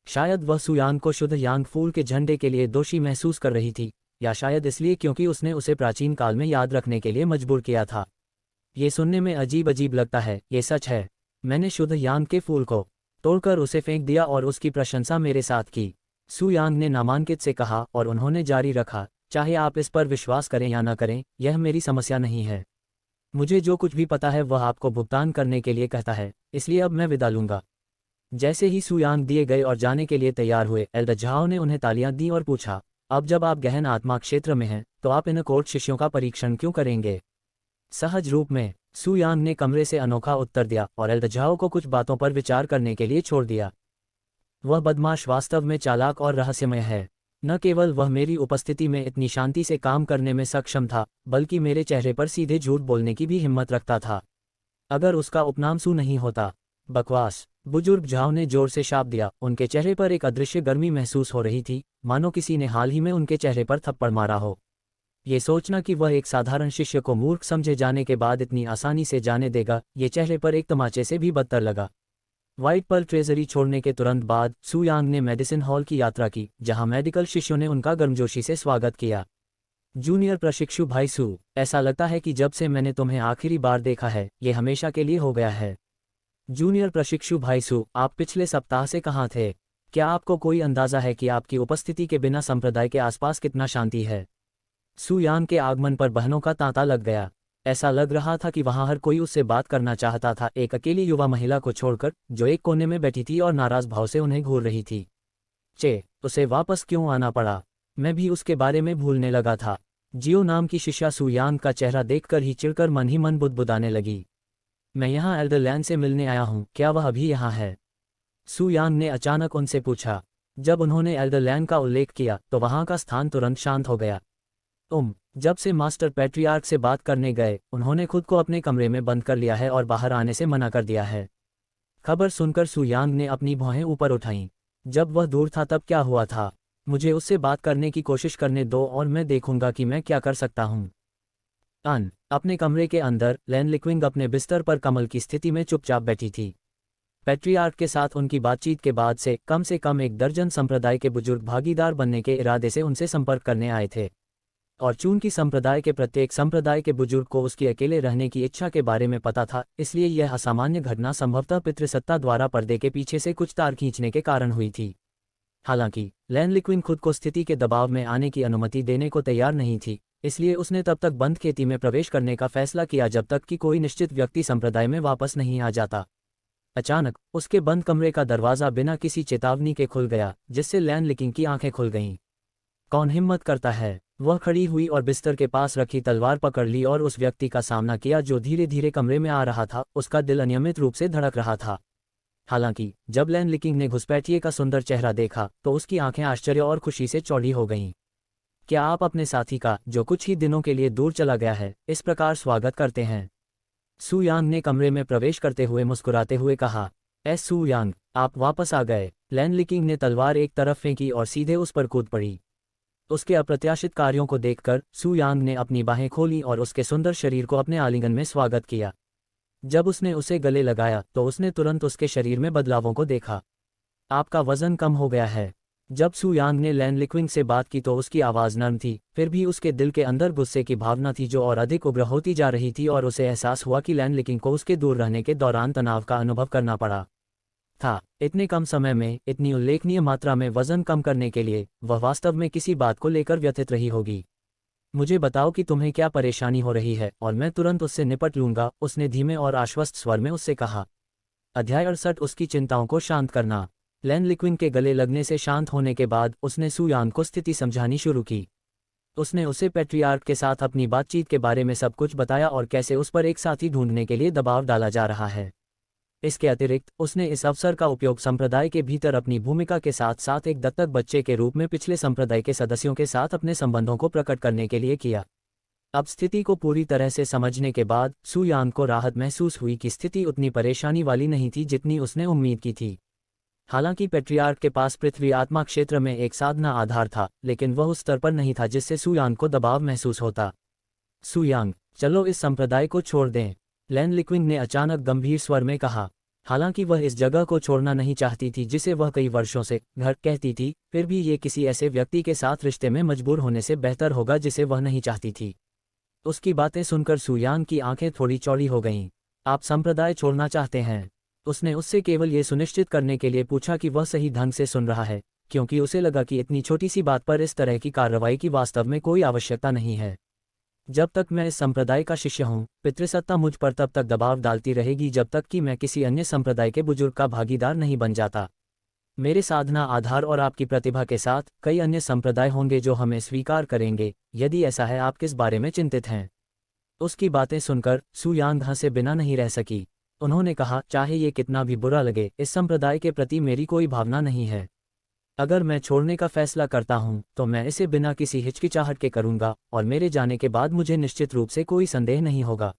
शायद वह सू यांग को शुद्ध यांग फूल के झंडे के लिए दोषी महसूस कर रही थी, या शायद इसलिए क्योंकि उसने उसे प्राचीन काल में याद रखने के लिए मजबूर किया था। ये सुनने में अजीब अजीब लगता है, ये सच है। मैंने शुद्ध यांग के फूल को तोड़कर उसे फेंक दिया और उसकी प्रशंसा मेरे साथ की, सू यांग ने नामांकित से कहा, और उन्होंने जारी रखा, चाहे आप इस पर विश्वास करें या न करें, यह मेरी समस्या नहीं है। मुझे जो कुछ भी पता है वह आपको भुगतान करने के लिए कहता है, इसलिए अब मैं विदा लूंगा। जैसे ही सू यांग दिए गए और जाने के लिए तैयार हुए, एल्डर झाओ ने उन्हें तालियां दी और पूछा, अब जब आप गहन आत्मा क्षेत्र में हैं, तो आप इन कोर्ट शिष्यों का परीक्षण क्यों करेंगे? सहज रूप में, सू यांग ने कमरे से अनोखा उत्तर दिया और एल्डर झाओ को कुछ बातों पर विचार करने के लिए छोड़ दिया। वह बदमाश वास्तव में चालाक और रहस्यमय है। न केवल वह मेरी उपस्थिति में इतनी शांति से काम करने में सक्षम था, बल्कि मेरे चेहरे पर सीधे झूठ बोलने की भी हिम्मत रखता था। अगर उसका उपनाम सू नहीं होता। बकवास, बुजुर्ग झाओ ने जोर से शाप दिया। उनके चेहरे पर एक अदृश्य गर्मी महसूस हो रही थी, मानो किसी ने हाल ही में उनके चेहरे पर थप्पड़ मारा हो। ये सोचना कि वह एक साधारण शिष्य को मूर्ख समझे जाने के बाद इतनी आसानी से जाने देगा, ये चेहरे पर एक तमाचे से भी बदतर लगा। व्हाइट पर्ल ट्रेजरी छोड़ने के तुरंत बाद सू यांग ने मेडिसिन हॉल की यात्रा की, जहां मेडिकल शिष्यों ने उनका गर्मजोशी से स्वागत किया। जूनियर प्रशिक्षु भाई सू, ऐसा लगता है कि जब से मैंने तुम्हें आखिरी बार देखा है, ये हमेशा के लिए हो गया है। जूनियर प्रशिक्षु भाई सू, आप पिछले सप्ताह से कहाँ थे? क्या आपको कोई अंदाजा है कि आपकी उपस्थिति के बिना संप्रदाय के आसपास कितना शांति है? सू यांग के आगमन पर बहनों का तांता लग गया। ऐसा लग रहा था कि वहां हर कोई उससे बात करना चाहता था, एक अकेली युवा महिला को छोड़कर, जो एक कोने में बैठी थी और नाराज भाव से उन्हें घूर रही थी। उसे वापस क्यों आना पड़ा? मैं भी उसके बारे में भूलने लगा था। जियो नाम की शिष्या सुयांग का चेहरा देखकर ही चिढ़कर मन ही मन बुदबुदाने लगी। मैं यहाँ एल्डरलैंड से मिलने आया हूँ, क्या वह अभी यहाँ है? सुयांग ने अचानक उनसे पूछा। जब उन्होंने एल्डरलैंड का उल्लेख किया तो वहां का स्थान तुरंत शांत हो गया। जब से मास्टर पैट्रियार्क से बात करने गए, उन्होंने खुद को अपने कमरे में बंद कर लिया है और बाहर आने से मना कर दिया है। खबर सुनकर सुयांग ने अपनी भौहें ऊपर उठाईं। जब वह दूर था तब क्या हुआ था? मुझे उससे बात करने की कोशिश करने दो और मैं देखूंगा कि मैं क्या कर सकता हूँ। अपने कमरे के अंदर लैन लिक्विंग अपने बिस्तर पर कमल की स्थिति में चुपचाप बैठी थी। पैट्रियार्क के साथ उनकी बातचीत के बाद से कम एक दर्जन संप्रदाय के बुजुर्ग भागीदार बनने के इरादे से उनसे संपर्क करने आए थे, और चूंकि संप्रदाय के प्रत्येक संप्रदाय के बुजुर्ग को उसकी अकेले रहने की इच्छा के बारे में पता था, इसलिए यह असामान्य घटना संभवतः पितृसत्ता द्वारा पर्दे के पीछे से कुछ तार खींचने के कारण हुई थी। हालांकि लैन लिक्विन खुद को स्थिति के दबाव में आने की अनुमति देने को तैयार नहीं थी, इसलिए उसने तब तक बंद खेती में प्रवेश करने का फैसला किया जब तक कि कोई निश्चित व्यक्ति संप्रदाय में वापस नहीं आ जाता। अचानक उसके बंद कमरे का दरवाज़ा बिना किसी चेतावनी के खुल गया, जिससे लैन लिक्विन की आंखें खुल गईं। कौन हिम्मत करता है? वह खड़ी हुई और बिस्तर के पास रखी तलवार पकड़ ली और उस व्यक्ति का सामना किया जो धीरे धीरे कमरे में आ रहा था। उसका दिल अनियमित रूप से धड़क रहा था। हालांकि जब लैन लिक्विन ने घुसपैठिए का सुंदर चेहरा देखा तो उसकी आंखें आश्चर्य और खुशी से चौड़ी हो गईं। क्या आप अपने साथी का, जो कुछ ही दिनों के लिए दूर चला गया है, इस प्रकार स्वागत करते हैं? सुयांग ने कमरे में प्रवेश करते हुए मुस्कुराते हुए कहा। सुयांग, आप वापस आ गए। लैन लिक्विन ने तलवार एक तरफ फेंकी और सीधे उस पर कूद पड़ी। उसके अप्रत्याशित कार्यों को देखकर सुयांग ने अपनी बाहें खोली और उसके सुंदर शरीर को अपने आलिंगन में स्वागत किया। जब उसने उसे गले लगाया तो उसने तुरंत उसके शरीर में बदलावों को देखा। आपका वजन कम हो गया है। जब सुयांग ने लैन लिक्विन से बात की तो उसकी आवाज़ नर्म थी, फिर भी उसके दिल के अंदर गुस्से की भावना थी जो और अधिक उग्र होती जा रही थी, और उसे एहसास हुआ कि लैन लिक्विन को उसके दूर रहने के दौरान तनाव का अनुभव करना पड़ा था। इतने कम समय में इतनी उल्लेखनीय मात्रा में वजन कम करने के लिए वह वास्तव में किसी बात को लेकर व्यथित रही होगी। मुझे बताओ कि तुम्हें क्या परेशानी हो रही है और मैं तुरंत उससे निपट लूंगा, उसने धीमे और आश्वस्त स्वर में उससे कहा। अध्याय 68 उसकी चिंताओं को शांत करना। लैन लिक्विन के गले लगने से शांत होने के बाद उसने सुयांग को स्थिति समझानी शुरू की। उसने उसे पैट्रियार्क के साथ अपनी बातचीत के बारे में सब कुछ बताया और कैसे उस पर एक साथी ढूंढने के लिए दबाव डाला जा रहा है। इसके अतिरिक्त उसने इस अवसर का उपयोग संप्रदाय के भीतर अपनी भूमिका के साथ साथ एक दत्तक बच्चे के रूप में पिछले संप्रदाय के सदस्यों के साथ अपने संबंधों को प्रकट करने के लिए किया। अब स्थिति को पूरी तरह से समझने के बाद सुयांग को राहत महसूस हुई कि स्थिति उतनी परेशानी वाली नहीं थी जितनी उसने उम्मीद की थी। हालांकि पैट्रियार्क के पास पृथ्वी आत्मा क्षेत्र में एक साधना आधार था, लेकिन वह उस स्तर पर नहीं था जिससे सुयांग को दबाव महसूस होता। सुयांग, चलो इस संप्रदाय को छोड़ दें, लैन लिक्विन ने अचानक गंभीर स्वर में कहा। हालांकि वह इस जगह को छोड़ना नहीं चाहती थी जिसे वह कई वर्षों से घर कहती थी, फिर भी ये किसी ऐसे व्यक्ति के साथ रिश्ते में मजबूर होने से बेहतर होगा जिसे वह नहीं चाहती थी। उसकी बातें सुनकर सुयांग की आंखें थोड़ी चौड़ी हो गईं। आप संप्रदाय छोड़ना चाहते हैं? उसने उससे केवल ये सुनिश्चित करने के लिए पूछा कि वह सही ढंग से सुन रहा है, क्योंकि उसे लगा कि इतनी छोटी सी बात पर इस तरह की कार्रवाई की वास्तव में कोई आवश्यकता नहीं है। जब तक मैं इस संप्रदाय का शिष्य हूँ, पितृसत्ता मुझ पर तब तक दबाव डालती रहेगी जब तक कि मैं किसी अन्य संप्रदाय के बुजुर्ग का भागीदार नहीं बन जाता। मेरे साधना आधार और आपकी प्रतिभा के साथ कई अन्य संप्रदाय होंगे जो हमें स्वीकार करेंगे। यदि ऐसा है, आप किस बारे में चिंतित हैं? उसकी बातें सुनकर सुयांग हंसे बिना नहीं रह सकी। उन्होंने कहा, चाहे ये कितना भी बुरा लगे, इस संप्रदाय के प्रति मेरी कोई भावना नहीं है। अगर मैं छोड़ने का फैसला करता हूं, तो मैं इसे बिना किसी हिचकिचाहट के करूंगा, और मेरे जाने के बाद मुझे निश्चित रूप से कोई संदेह नहीं होगा।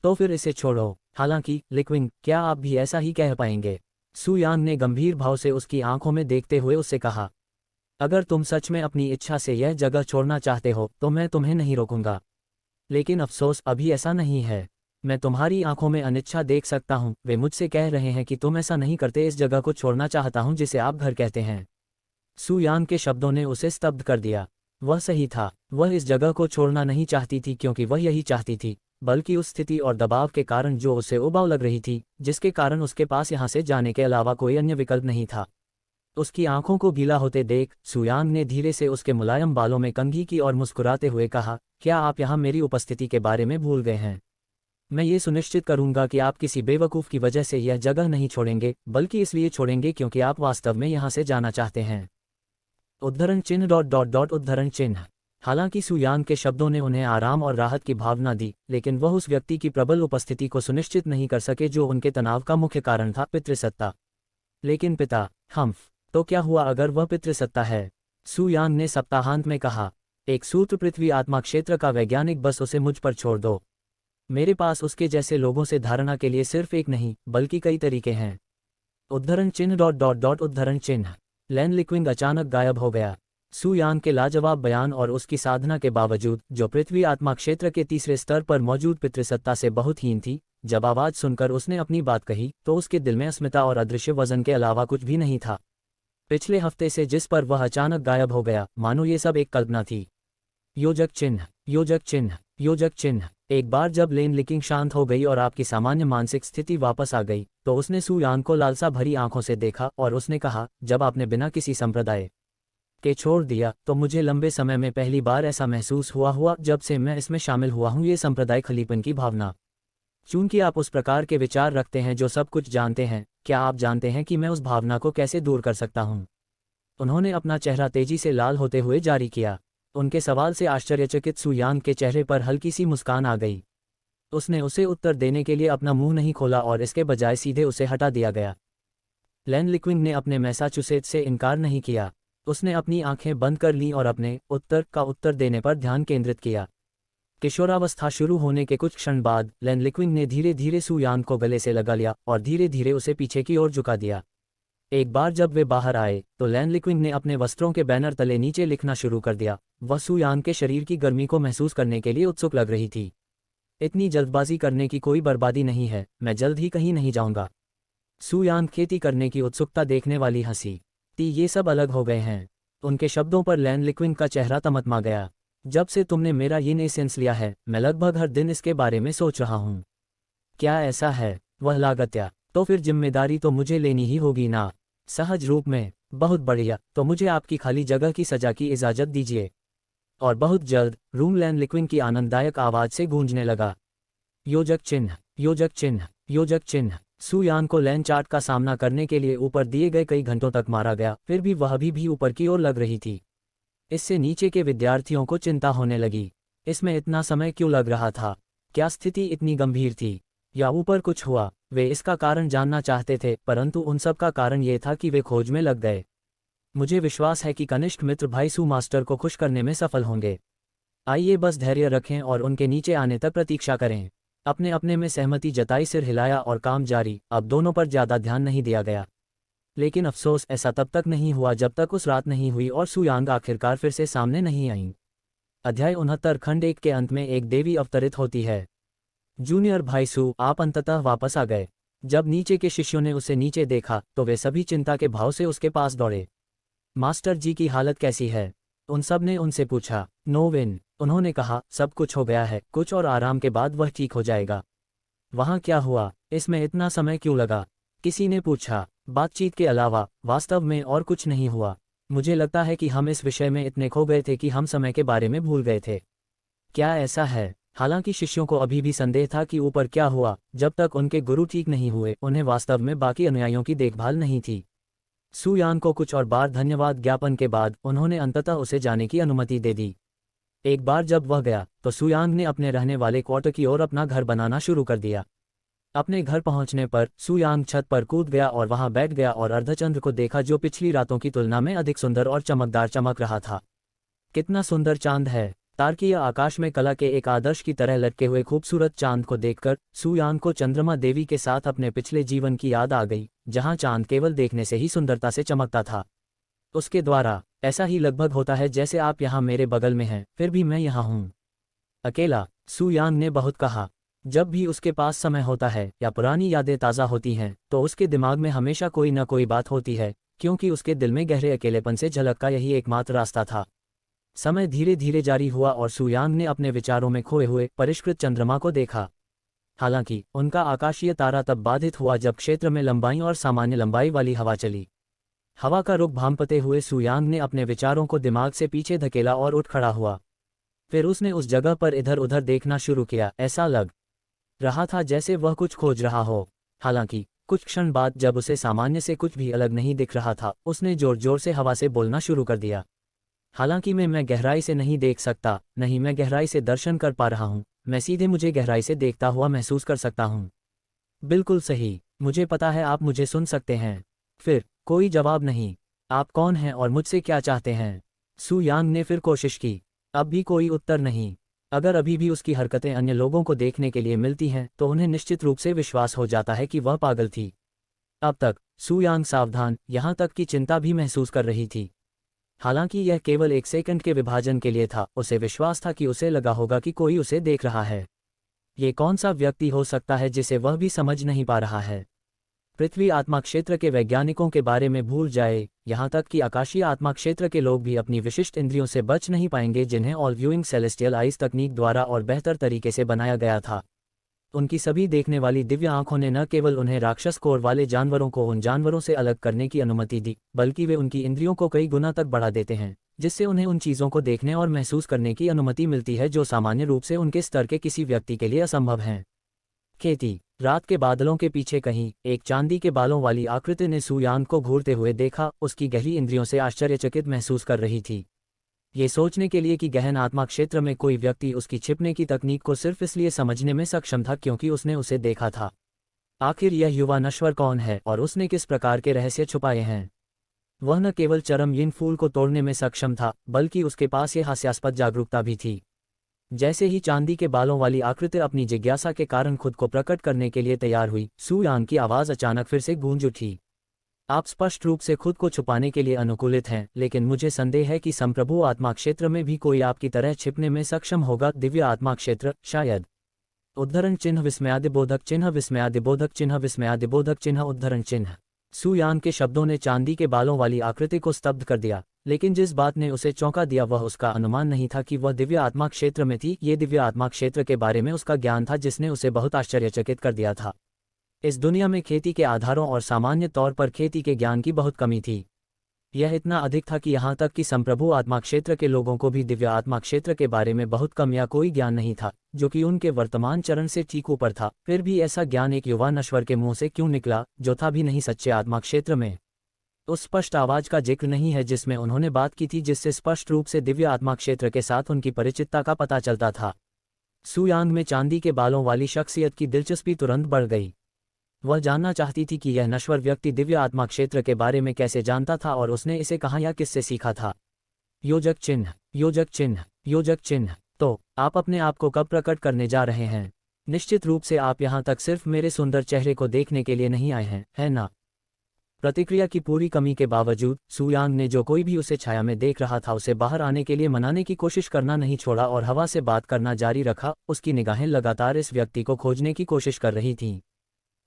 तो फिर इसे छोड़ो। हालांकि लिक्विन, क्या आप भी ऐसा ही कह पाएंगे? सुयांग ने गंभीर भाव से उसकी आंखों में देखते हुए उससे कहा। अगर तुम सच में अपनी इच्छा से यह जगह छोड़ना चाहते हो तो मैं तुम्हें नहीं रोकूंगा, लेकिन अफसोस अभी ऐसा नहीं है। मैं तुम्हारी आंखों में अनिच्छा देख सकता हूं। वे मुझसे कह रहे हैं कि तुम ऐसा नहीं करते। इस जगह को छोड़ना चाहता हूं जिसे आप घर कहते हैं। सुयांग के शब्दों ने उसे स्तब्ध कर दिया। वह सही था। वह इस जगह को छोड़ना नहीं चाहती थी क्योंकि वह यही चाहती थी, बल्कि उस स्थिति और दबाव के कारण जो उसे उबाऊ लग रही थी, जिसके कारण उसके पास यहाँ से जाने के अलावा कोई अन्य विकल्प नहीं था। उसकी आंखों को गीला होते देख सुयांग ने धीरे से उसके मुलायम बालों में कंघी की और मुस्कुराते हुए कहा, क्या आप यहाँ मेरी उपस्थिति के बारे में भूल गए हैं? मैं ये सुनिश्चित करूंगा कि आप किसी बेवकूफ़ की वजह से यह जगह नहीं छोड़ेंगे, बल्कि इसलिए छोड़ेंगे क्योंकि आप वास्तव में यहाँ से जाना चाहते हैं। उद्धरण चिन्ह उद्धरण चिन्ह। हालांकि सुयान के शब्दों ने उन्हें आराम और राहत की भावना दी, लेकिन वह उस व्यक्ति की प्रबल उपस्थिति को सुनिश्चित नहीं कर सके जो उनके तनाव का मुख्य कारण था, पितृसत्ता। लेकिन पिता हम्फ, तो क्या हुआ अगर वह पितृसत्ता है? सुयान ने सप्ताहांत में कहा। एक सूत्र पृथ्वी आत्मा क्षेत्र का वैज्ञानिक, बस उसे मुझ पर छोड़ दो। मेरे पास उसके जैसे लोगों से धारणा के लिए सिर्फ एक नहीं बल्कि कई तरीके हैं। उद्धरण चिन्ह उद्धरण चिन्ह। लैन लिक्विंग अचानक गायब हो गया। सुयान के लाजवाब बयान और उसकी साधना के बावजूद, जो पृथ्वी आत्मा क्षेत्र के तीसरे स्तर पर मौजूद पितृसत्ता से बहुत हीन थी, जब आवाज सुनकर उसने अपनी बात कही तो उसके दिल में अस्मिता और अदृश्य वजन के अलावा कुछ भी नहीं था। पिछले हफ्ते से जिस पर वह अचानक गायब हो गया, मानो ये सब एक कल्पना थी। योजक चिन्ह योजक चिन्ह योजक चिन्ह। एक बार जब लेन लिकिंग शांत हो गई और आपकी सामान्य मानसिक स्थिति वापस आ गई, तो उसने सुयान को लालसा भरी आंखों से देखा और उसने कहा, जब आपने बिना किसी संप्रदाय के छोड़ दिया, तो मुझे लंबे समय में पहली बार ऐसा महसूस हुआ जब से मैं इसमें शामिल हुआ हूँ, ये संप्रदाय खलीपन की भावना। चूंकि आप उस प्रकार के विचार रखते हैं जो सब कुछ जानते हैं, क्या आप जानते हैं कि मैं उस भावना को कैसे दूर कर सकता हूँ? उन्होंने अपना चेहरा तेजी से लाल होते हुए जारी किया। उनके सवाल से आश्चर्यचकित सुयान के चेहरे पर हल्की सी मुस्कान आ गई। उसने उसे उत्तर देने के लिए अपना मुंह नहीं खोला और इसके बजाय सीधे उसे हटा दिया गया। लैन लिक्विंग ने अपने मैसाचुसेट्स से इनकार नहीं किया। उसने अपनी आंखें बंद कर लीं और अपने उत्तर का उत्तर देने पर ध्यान केंद्रित किया। किशोरावस्था शुरू होने के कुछ क्षण बाद लैन लिक्विंग ने धीरे धीरे सुयान को गले से लगा लिया और धीरे धीरे उसे पीछे की ओर झुका दिया। एक बार जब वे बाहर आए तो लैन लिक्विंग ने अपने वस्त्रों के बैनर तले नीचे लिखना शुरू कर दिया। वह सुयान के शरीर की गर्मी को महसूस करने के लिए उत्सुक लग रही थी। इतनी जल्दबाजी करने की कोई बर्बादी नहीं है, मैं जल्द ही कहीं नहीं जाऊंगा। सुयान खेती करने की उत्सुकता देखने वाली हंसी। ये सब अलग हो गए हैं। उनके शब्दों पर लैन लिक्विंग का चेहरा तमतमा गया। जब से तुमने मेरा ये एसेंस लिया है, मैं लगभग हर दिन इसके बारे में सोच रहा हूँ। क्या ऐसा है? वह लागत्या। तो फिर जिम्मेदारी तो मुझे लेनी ही होगी ना? सहज रूप में। बहुत बढ़िया, तो मुझे आपकी खाली जगह की सजा की इजाजत दीजिए। और बहुत जल्द रूम लैन लिक्विंग की आनंददायक आवाज से गूंजने लगा। योजक चिन्ह योजक चिन्ह योजक चिन्ह। सुयान को लैन चार्ट का सामना करने के लिए ऊपर दिए गए कई घंटों तक मारा गया, फिर भी वह भी ऊपर की ओर लग रही थी। इससे नीचे के विद्यार्थियों को चिंता होने लगी। इसमें इतना समय क्यों लग रहा था? क्या स्थिति इतनी गंभीर थी? या ऊपर कुछ हुआ? वे इसका कारण जानना चाहते थे, परंतु उन सब का कारण ये था कि वे खोज में लग गए। मुझे विश्वास है कि कनिष्ठ मित्र भाई सू मास्टर को खुश करने में सफल होंगे। आइए बस धैर्य रखें और उनके नीचे आने तक प्रतीक्षा करें। अपने अपने में सहमति जताई, सिर हिलाया और काम जारी। अब दोनों पर ज्यादा ध्यान नहीं दिया गया। लेकिन अफसोस, ऐसा तब तक नहीं हुआ जब तक उस रात नहीं हुई और सुयांग आखिरकार फिर से सामने नहीं आईं। अध्याय 69 खंड 1 के अंत में एक देवी अवतरित होती है। जूनियर भाई सू, आप अंततः वापस आ गए। जब नीचे के शिष्यों ने उसे नीचे देखा तो वे सभी चिंता के भाव से उसके पास दौड़े। मास्टर जी की हालत कैसी है? उन सब ने उनसे पूछा। नो विन, उन्होंने कहा, सब कुछ हो गया है, कुछ और आराम के बाद वह ठीक हो जाएगा। वहाँ क्या हुआ? इसमें इतना समय क्यों लगा? किसी ने पूछा। बातचीत के अलावा वास्तव में और कुछ नहीं हुआ। मुझे लगता है कि हम इस विषय में इतने खो गए थे कि हम समय के बारे में भूल गए थे। क्या ऐसा है? हालांकि शिष्यों को अभी भी संदेह था कि ऊपर क्या हुआ, जब तक उनके गुरु ठीक नहीं हुए, उन्हें वास्तव में बाकी अनुयायियों की देखभाल नहीं थी। सुयान को कुछ और बार धन्यवाद ज्ञापन के बाद उन्होंने अंततः उसे जाने की अनुमति दे दी। एक बार जब वह गया तो सुयांग ने अपने रहने वाले क्वार्टर की ओर अपना घर बनाना शुरू कर दिया। अपने घर पहुंचने पर सुयांग छत पर कूद गया और वहां बैठ गया और अर्धचंद्र को देखा, जो पिछली रातों की तुलना में अधिक सुंदर और चमकदार चमक रहा था। कितना सुंदर चांद है! तारकीय आकाश में कला के एक आदर्श की तरह लटके हुए खूबसूरत चांद को देखकर सुयांग को चंद्रमा देवी के साथ अपने पिछले जीवन की याद आ गई, जहां चांद केवल देखने से ही सुंदरता से चमकता था। उसके द्वारा ऐसा ही लगभग होता है जैसे आप यहाँ मेरे बगल में हैं, फिर भी मैं यहाँ हूँ अकेला, सुयांग ने बहुत कहा। जब भी उसके पास समय होता है या पुरानी यादें ताज़ा होती हैं, तो उसके दिमाग में हमेशा कोई न कोई बात होती है, क्योंकि उसके दिल में गहरे अकेलेपन से झलक का यही एकमात्र रास्ता था। समय धीरे धीरे जारी हुआ और सुयांग ने अपने विचारों में खोए हुए परिष्कृत चंद्रमा को देखा। हालांकि उनका आकाशीय तारा तब बाधित हुआ जब क्षेत्र में लंबाई और सामान्य लंबाई वाली हवा चली। हवा का रुख भांपते हुए सुयांग ने अपने विचारों को दिमाग से पीछे धकेला और उठ खड़ा हुआ। फिर उसने उस जगह पर इधर उधर देखना शुरू किया। ऐसा लग रहा था जैसे वह कुछ खोज रहा हो। हालांकि कुछ क्षण बाद जब उसे सामान्य से कुछ भी अलग नहीं दिख रहा था, उसने जोर जोर से हवा से बोलना शुरू कर दिया। हालांकि मैं गहराई से नहीं देख सकता, नहीं मैं गहराई से दर्शन कर पा रहा हूँ, मैं सीधे मुझे गहराई से देखता हुआ महसूस कर सकता हूँ। बिल्कुल सही, मुझे पता है आप मुझे सुन सकते हैं। फिर कोई जवाब नहीं। आप कौन हैं और मुझसे क्या चाहते हैं? सू यांग ने फिर कोशिश की। अब भी कोई उत्तर नहीं। अगर अभी भी उसकी हरकतें अन्य लोगों को देखने के लिए मिलती हैं तो उन्हें निश्चित रूप से विश्वास हो जाता है कि वह पागल थी। अब तक सू यांग सावधान, यहाँ तक कि चिंता भी महसूस कर रही थी। हालांकि यह केवल एक सेकंड के विभाजन के लिए था, उसे विश्वास था कि उसे लगा होगा कि कोई उसे देख रहा है। ये कौन सा व्यक्ति हो सकता है जिसे वह भी समझ नहीं पा रहा है? पृथ्वी आत्मा क्षेत्र के वैज्ञानिकों के बारे में भूल जाए, यहाँ तक कि आकाशीय आत्मा क्षेत्र के लोग भी अपनी विशिष्ट इंद्रियों से बच नहीं पाएंगे जिन्हें ऑल व्यूइंग सेलेस्टियल आइज तकनीक द्वारा और बेहतर तरीके से बनाया गया था। उनकी सभी देखने वाली दिव्य आंखों ने न केवल उन्हें राक्षस कोर वाले जानवरों को उन जानवरों से अलग करने की अनुमति दी, बल्कि वे उनकी इंद्रियों को कई गुना तक बढ़ा देते हैं, जिससे उन्हें उन चीज़ों को देखने और महसूस करने की अनुमति मिलती है जो सामान्य रूप से उनके स्तर के किसी व्यक्ति के लिए असंभव हैं। खेती। रात के बादलों के पीछे कहीं एक चांदी के बालों वाली आकृति ने सू यांग को घूरते हुए देखा, उसकी गहरी इंद्रियों से आश्चर्यचकित महसूस कर रही थी। ये सोचने के लिए कि गहन आत्मा क्षेत्र में कोई व्यक्ति उसकी छिपने की तकनीक को सिर्फ इसलिए समझने में सक्षम था क्योंकि उसने उसे देखा था। आखिर यह युवा नश्वर कौन है और उसने किस प्रकार के रहस्य छुपाए हैं? वह न केवल चरम यिन फूल को तोड़ने में सक्षम था, बल्कि उसके पास यह हास्यास्पद जागरूकता भी थी। जैसे ही चांदी के बालों वाली आकृति अपनी जिज्ञासा के कारण खुद को प्रकट करने के लिए तैयार हुई, सू यांग की आवाज़ अचानक फिर से गूंज उठी। आप स्पष्ट रूप से खुद को छुपाने के लिए अनुकूलित हैं, लेकिन मुझे संदेह है कि संप्रभु आत्मा क्षेत्र में भी कोई आपकी तरह छिपने में सक्षम होगा। दिव्य आत्मा क्षेत्र, शायद। उद्धरण चिन्ह विस्मयादिबोधक चिन्ह विस्मयादिबोधक चिन्ह विस्मयादिबोधक चिन्ह उद्धरण चिन्ह। सू यांग के शब्दों ने चांदी के बालों वाली आकृति को स्तब्ध कर दिया, लेकिन जिस बात ने उसे चौंका दिया वह उसका अनुमान नहीं था कि वह दिव्य आत्मा क्षेत्र में थी। ये दिव्य आत्मा क्षेत्र के बारे में उसका ज्ञान था जिसने उसे बहुत आश्चर्यचकित कर दिया था। इस दुनिया में खेती के आधारों और सामान्य तौर पर खेती के ज्ञान की बहुत कमी थी। यह इतना अधिक था कि यहाँ तक कि संप्रभु आत्मा क्षेत्र के लोगों को भी दिव्य आत्मा क्षेत्र के बारे में बहुत कम या कोई ज्ञान नहीं था, जो कि उनके वर्तमान चरण से ठीक ऊपर था। फिर भी ऐसा ज्ञान एक युवा नश्वर के मुंह से क्यों निकला, जो था भी नहीं सच्चे आत्मा क्षेत्र में? उस स्पष्ट आवाज का जिक्र नहीं है जिसमें उन्होंने बात की थी, जिससे स्पष्ट रूप से दिव्य आत्मा क्षेत्र के साथ उनकी परिचितता का पता चलता था। सू यांग में चांदी के बालों वाली शख्सियत की दिलचस्पी तुरंत बढ़ गई। वह जानना चाहती थी कि यह नश्वर व्यक्ति दिव्य आत्मा क्षेत्र के बारे में कैसे जानता था और उसने इसे कहाँ या किससे सीखा था। योजक चिन्ह, योजक चिन्ह, योजक चिन्ह। तो आप अपने आप को कब प्रकट करने जा रहे हैं? निश्चित रूप से आप यहाँ तक सिर्फ मेरे सुंदर चेहरे को देखने के लिए नहीं आए हैं, है ना? प्रतिक्रिया की पूरी कमी के बावजूद सू यांग ने जो कोई भी उसे छाया में देख रहा था उसे बाहर आने के लिए मनाने की कोशिश करना नहीं छोड़ा और हवा से बात करना जारी रखा। उसकी निगाहें लगातार इस व्यक्ति को खोजने की कोशिश कर रही थीं।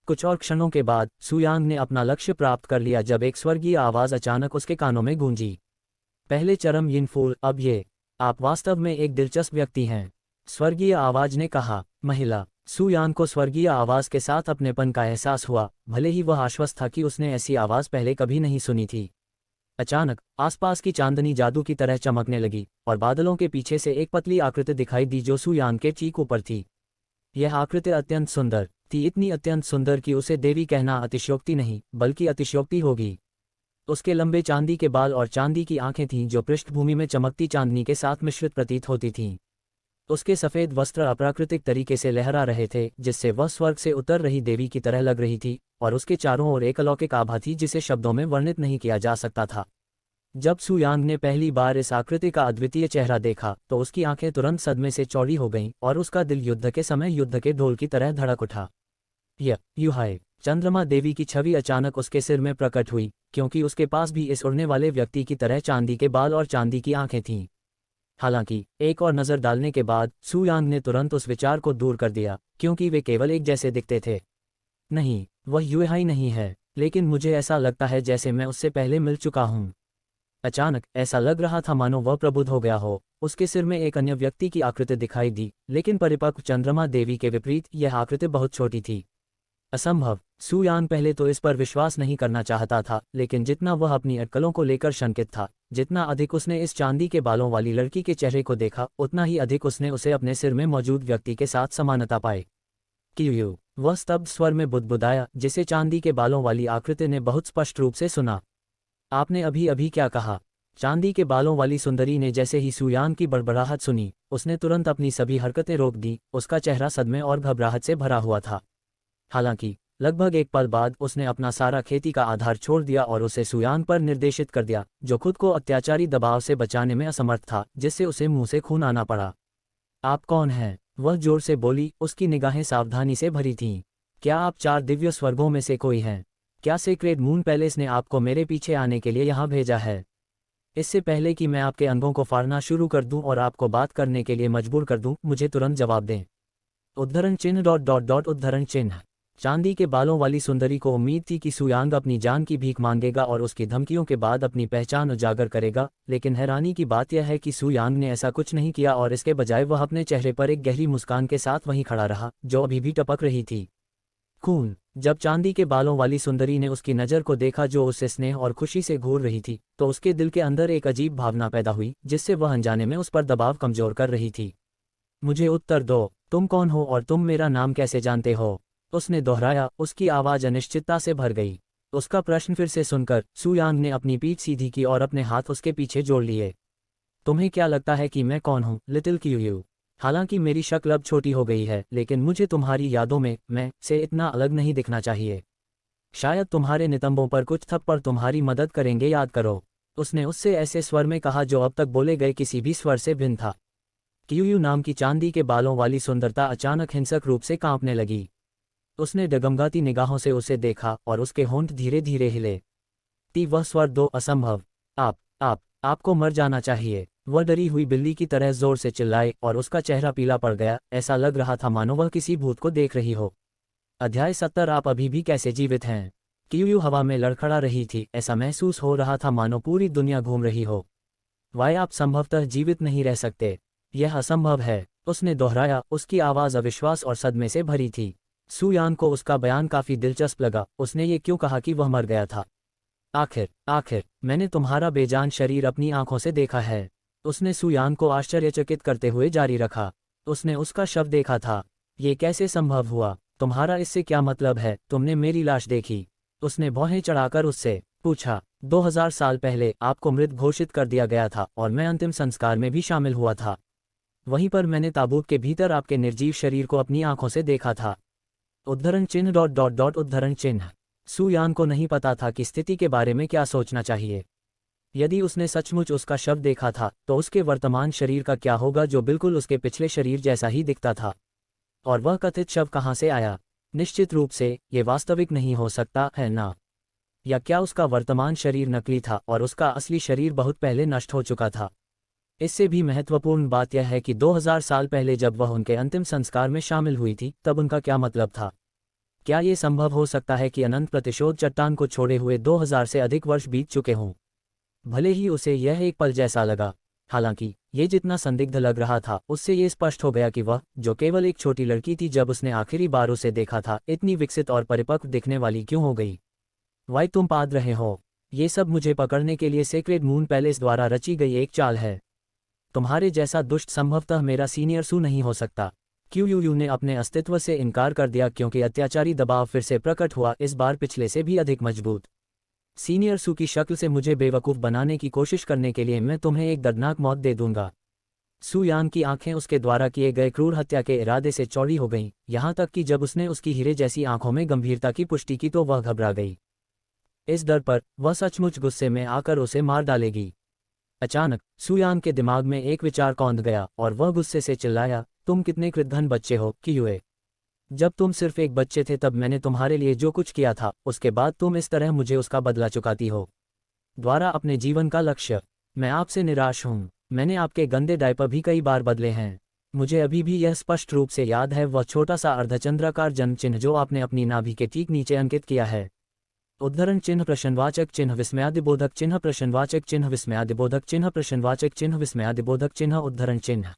कुछ और क्षणों के बाद सू यांग ने अपना लक्ष्य प्राप्त कर लिया जब एक स्वर्गीय आवाज़ अचानक उसके कानों में गूंजी। पहले चरम यिन फूल, अब ये। आप वास्तव में एक दिलचस्प व्यक्ति हैं, स्वर्गीय आवाज़ ने कहा। महिला। सू यांग को स्वर्गीय आवाज़ के साथ अपनेपन का एहसास हुआ, भले ही वह आश्वस्त था कि उसने ऐसी आवाज़ पहले कभी नहीं सुनी थी। अचानक आसपास की चांदनी जादू की तरह चमकने लगी और बादलों के पीछे से एक पतली आकृति दिखाई दी जो सू यांग के ठीक ऊपर थी। यह आकृति अत्यंत सुंदर थी, इतनी अत्यंत सुंदर कि उसे देवी कहना अतिशयोक्ति नहीं बल्कि अतिशयोक्ति होगी। उसके लंबे चांदी के बाल और चांदी की आंखें थीं जो पृष्ठभूमि में चमकती चांदनी के साथ मिश्रित प्रतीत होती थीं। उसके सफ़ेद वस्त्र अप्राकृतिक तरीके से लहरा रहे थे, जिससे वह स्वर्ग से उतर रही देवी की तरह लग रही थी, और उसके चारों ओर एक अलौकिक आभा थी जिसे शब्दों में वर्णित नहीं किया जा सकता था। जब सू यांग ने पहली बार इस आकृति का अद्वितीय चेहरा देखा तो उसकी आंखें तुरंत सदमे से चौड़ी हो गईं और उसका दिल युद्ध के समय युद्ध के ढोल की तरह धड़क उठा। युहाय। चंद्रमा देवी की छवि अचानक उसके सिर में प्रकट हुई, क्योंकि उसके पास भी इस उड़ने वाले व्यक्ति की तरह चांदी के बाल और चांदी की आंखें थीं। हालांकि एक और नज़र डालने के बाद सू यांग ने तुरंत उस विचार को दूर कर दिया, क्योंकि वे केवल एक जैसे दिखते थे। नहीं, वह युहाई नहीं है, लेकिन मुझे ऐसा लगता है जैसे मैं उससे पहले मिल चुका हूँ। अचानक ऐसा लग रहा था मानो वह प्रबुद्ध हो गया हो। उसके सिर में एक अन्य व्यक्ति की आकृति दिखाई दी, लेकिन परिपक्व चंद्रमा देवी के विपरीत यह आकृति बहुत छोटी थी। असंभव। सुयान पहले तो इस पर विश्वास नहीं करना चाहता था, लेकिन जितना वह अपनी अटकलों को लेकर शंकित था, जितना अधिक उसने इस चांदी के बालों वाली लड़की के चेहरे को देखा, उतना ही अधिक उसने उसे अपने सिर में मौजूद व्यक्ति के साथ समानता पाई। क्यों? वह स्तब्ध स्वर में बुदबुदाया, जिसे चांदी के बालों वाली आकृति ने बहुत स्पष्ट रूप से सुना। आपने अभी अभी क्या कहा? चांदी के बालों वाली सुंदरी ने जैसे ही सुयान की बड़बड़ाहट सुनी, उसने तुरंत अपनी सभी हरकतें रोक दी। उसका चेहरा सदमे और घबराहट से भरा हुआ था। हालांकि लगभग एक पल बाद उसने अपना सारा खेती का आधार छोड़ दिया और उसे सुयान पर निर्देशित कर दिया, जो खुद को अत्याचारी दबाव से बचाने में असमर्थ था, जिससे उसे मुंह से खून आना पड़ा। आप कौन हैं? वह जोर से बोली, उसकी निगाहें सावधानी से भरी थीं। क्या आप 4 दिव्य स्वर्गों में से कोई हैं? क्या सेक्रेड मून पैलेस ने आपको मेरे पीछे आने के लिए यहाँ भेजा है? इससे पहले कि मैं आपके अंगों को फाड़ना शुरू कर दूं और आपको बात करने के लिए मजबूर कर दूं, मुझे तुरंत जवाब दें। उद्धरण चिन्ह ... उद्धरण चिन्ह। चांदी के बालों वाली सुंदरी को उम्मीद थी कि सुयांग अपनी जान की भीख मांगेगा और उसकी धमकियों के बाद अपनी पहचान उजागर करेगा, लेकिन हैरानी की बात यह है कि सुयांग ने ऐसा कुछ नहीं किया और इसके बजाय वह अपने चेहरे पर एक गहरी मुस्कान के साथ वहीं खड़ा रहा, जो अभी भी टपक रही थी। खून। जब चांदी के बालों वाली सुंदरी ने उसकी नज़र को देखा जो उससे स्नेह और खुशी से घूर रही थी, तो उसके दिल के अंदर एक अजीब भावना पैदा हुई, जिससे वह अनजाने में उस पर दबाव कमजोर कर रही थी। मुझे उत्तर दो, तुम कौन हो और तुम मेरा नाम कैसे जानते हो? उसने दोहराया, उसकी आवाज़ अनिश्चितता से भर गई। उसका प्रश्न फिर से सुनकर सुयांग ने अपनी पीठ सीधी की और अपने हाथ उसके पीछे जोड़ लिए। तुम्हें क्या लगता है कि मैं कौन हूँ, लिटिल क्यूयू? हालांकि मेरी शक्ल अब छोटी हो गई है, लेकिन मुझे तुम्हारी यादों में मैं से इतना अलग नहीं दिखना चाहिए। शायद तुम्हारे नितंबों पर कुछ थप्पड़ तुम्हारी मदद करेंगे, याद करो। उसने उससे ऐसे स्वर में कहा जो अब तक बोले गए किसी भी स्वर से भिन्न था। क्यूयू नाम की चांदी के बालों वाली सुंदरता अचानक हिंसक रूप से कांपने लगी। उसने डगमगाती निगाहों से उसे देखा और उसके होंठ धीरे धीरे हिले। वह स्वर दो, असंभव। आपको मर जाना चाहिए। वह डरी हुई बिल्ली की तरह जोर से चिल्लाए और उसका चेहरा पीला पड़ गया। ऐसा लग रहा था मानो वह किसी भूत को देख रही हो। अध्याय 70। आप अभी भी कैसे जीवित हैं? क्यूयू हवा में लड़खड़ा रही थी। ऐसा महसूस हो रहा था मानो पूरी दुनिया घूम रही हो। वाई, आप संभवतः जीवित नहीं रह सकते। यह असंभव है, उसने दोहराया। उसकी आवाज़ अविश्वास और सदमे से भरी थी। सुयान को उसका बयान काफी दिलचस्प लगा। उसने ये क्यों कहा कि वह मर गया था? आखिर मैंने तुम्हारा बेजान शरीर अपनी आंखों से देखा है। उसने सुयान को आश्चर्यचकित करते हुए जारी रखा। उसने उसका शव देखा था। ये कैसे संभव हुआ? तुम्हारा इससे क्या मतलब है? तुमने मेरी लाश देखी? उसने भौहें चढ़ाकर उससे पूछा। 2000 साल पहले आपको मृत घोषित कर दिया गया था और मैं अंतिम संस्कार में भी शामिल हुआ था। वहीं पर मैंने ताबूत के भीतर आपके निर्जीव शरीर को अपनी आंखों से देखा था। उद्धरण चिन्ह ... उद्धरण चिन्ह। सुयान को नहीं पता था कि स्थिति के बारे में क्या सोचना चाहिए। यदि उसने सचमुच उसका शव देखा था, तो उसके वर्तमान शरीर का क्या होगा जो बिल्कुल उसके पिछले शरीर जैसा ही दिखता था? और वह कथित शव कहाँ से आया? निश्चित रूप से ये वास्तविक नहीं हो सकता है ना? या क्या उसका वर्तमान शरीर नकली था और उसका असली शरीर बहुत पहले नष्ट हो चुका था? इससे भी महत्वपूर्ण बात यह है कि 2000 साल पहले जब वह उनके अंतिम संस्कार में शामिल हुई थी, तब उनका क्या मतलब था? क्या ये संभव हो सकता है कि अनंत प्रतिशोध चट्टान को छोड़े हुए 2000 से अधिक वर्ष बीत चुके हों? भले ही उसे यह एक पल जैसा लगा। हालांकि ये जितना संदिग्ध लग रहा था, उससे ये स्पष्ट हो गया कि वह, जो केवल एक छोटी लड़की थी जब उसने आखिरी बार उसे देखा था, इतनी विकसित और परिपक्व दिखने वाली क्यों हो गई? वाई, तुम पाद रहे हो। ये सब मुझे पकड़ने के लिए सेक्रेड मून पैलेस द्वारा रची गई एक चाल है। तुम्हारे जैसा दुष्ट संभवतः मेरा सीनियर सू नहीं हो सकता। क्यूयू ने अपने अस्तित्व से इनकार कर दिया क्योंकि अत्याचारी दबाव फिर से प्रकट हुआ, इस बार पिछले से भी अधिक मजबूत। सीनियर सू की शक्ल से मुझे बेवकूफ़ बनाने की कोशिश करने के लिए मैं तुम्हें एक दर्दनाक मौत दे दूंगा। सुयान की आंखें उसके द्वारा किए गए क्रूर हत्या के इरादे से चौड़ी हो गईं, यहाँ तक कि जब उसने उसकी हीरे जैसी आंखों में गंभीरता की पुष्टि की तो वह घबरा गई। इस डर पर वह सचमुच गुस्से में आकर उसे मार डालेगी। अचानक सुयान के दिमाग में एक विचार कौंध गया और वह गुस्से से चिल्लाया, तुम कितने कृतघ्न बच्चे हो क्यूए। जब तुम सिर्फ एक बच्चे थे तब मैंने तुम्हारे लिए जो कुछ किया था, उसके बाद तुम इस तरह मुझे उसका बदला चुकाती हो। द्वारा अपने जीवन का लक्ष्य। मैं आपसे निराश हूँ। मैंने आपके गंदे डायपर भी कई बार बदले हैं। मुझे अभी भी यह स्पष्ट रूप से याद है, वह छोटा सा अर्धचंद्राकार जन्म चिन्ह जो आपने अपनी नाभि के ठीक नीचे अंकित किया है। उद्धरण चिन्ह प्रश्नवाचक चिन्ह विस्मयादिबोधक चिन्ह प्रश्नवाचक चिन्ह विस्मयादिबोधक चिन्ह प्रश्नवाचक चिन्ह विस्मयादिबोधक चिन्ह उद्धरण चिन्ह।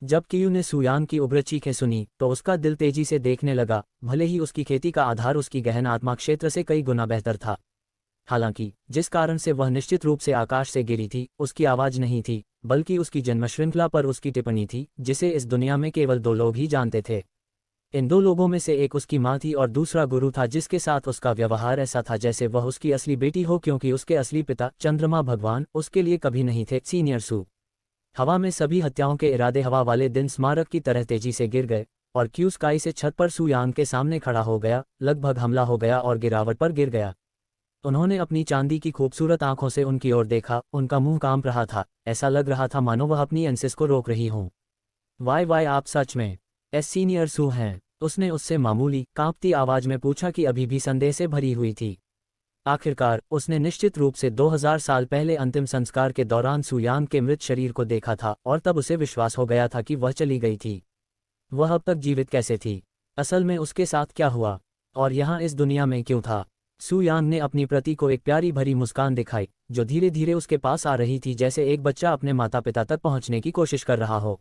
जब कियू ने सुयांग की उग्र चीखें सुनी तो उसका दिल तेजी से देखने लगा, भले ही उसकी खेती का आधार उसकी गहन आत्मा क्षेत्र से कई गुना बेहतर था। हालांकि जिस कारण से वह निश्चित रूप से आकाश से गिरी थी, उसकी आवाज नहीं थी, बल्कि उसकी जन्म श्रृंखला पर उसकी टिप्पणी थी, जिसे इस दुनिया में केवल 2 लोग ही जानते थे। इन 2 लोगों में से एक उसकी माँ थी और दूसरा गुरु था, जिसके साथ उसका व्यवहार ऐसा था जैसे वह उसकी असली बेटी हो, क्योंकि उसके असली पिता चंद्रमा भगवान उसके लिए कभी नहीं थे। सीनियर सू। हवा में सभी हत्याओं के इरादे हवा वाले दिन स्मारक की तरह तेजी से गिर गए और क्यू स्काई से छत पर सुयांग के सामने खड़ा हो गया, लगभग हमला हो गया और गिरावट पर गिर गया। उन्होंने अपनी चांदी की खूबसूरत आंखों से उनकी ओर देखा, उनका मुंह कांप रहा था, ऐसा लग रहा था मानो वह अपनी एंसेस को रोक रही हों। वाई आप सच में सीनियर सू हैं? उसने उससे मामूली कांपती आवाज में पूछा कि अभी भी संदेह से भरी हुई थी। आखिरकार उसने निश्चित रूप से 2000 साल पहले अंतिम संस्कार के दौरान सुयांग के मृत शरीर को देखा था और तब उसे विश्वास हो गया था कि वह चली गई थी। वह अब तक जीवित कैसे थी? असल में उसके साथ क्या हुआ? और यहाँ इस दुनिया में क्यों था? सुयांग ने अपनी प्रति को एक प्यारी भरी मुस्कान दिखाई, जो धीरे धीरे उसके पास आ रही थी, जैसे एक बच्चा अपने माता पिता तक पहुंचने की कोशिश कर रहा हो।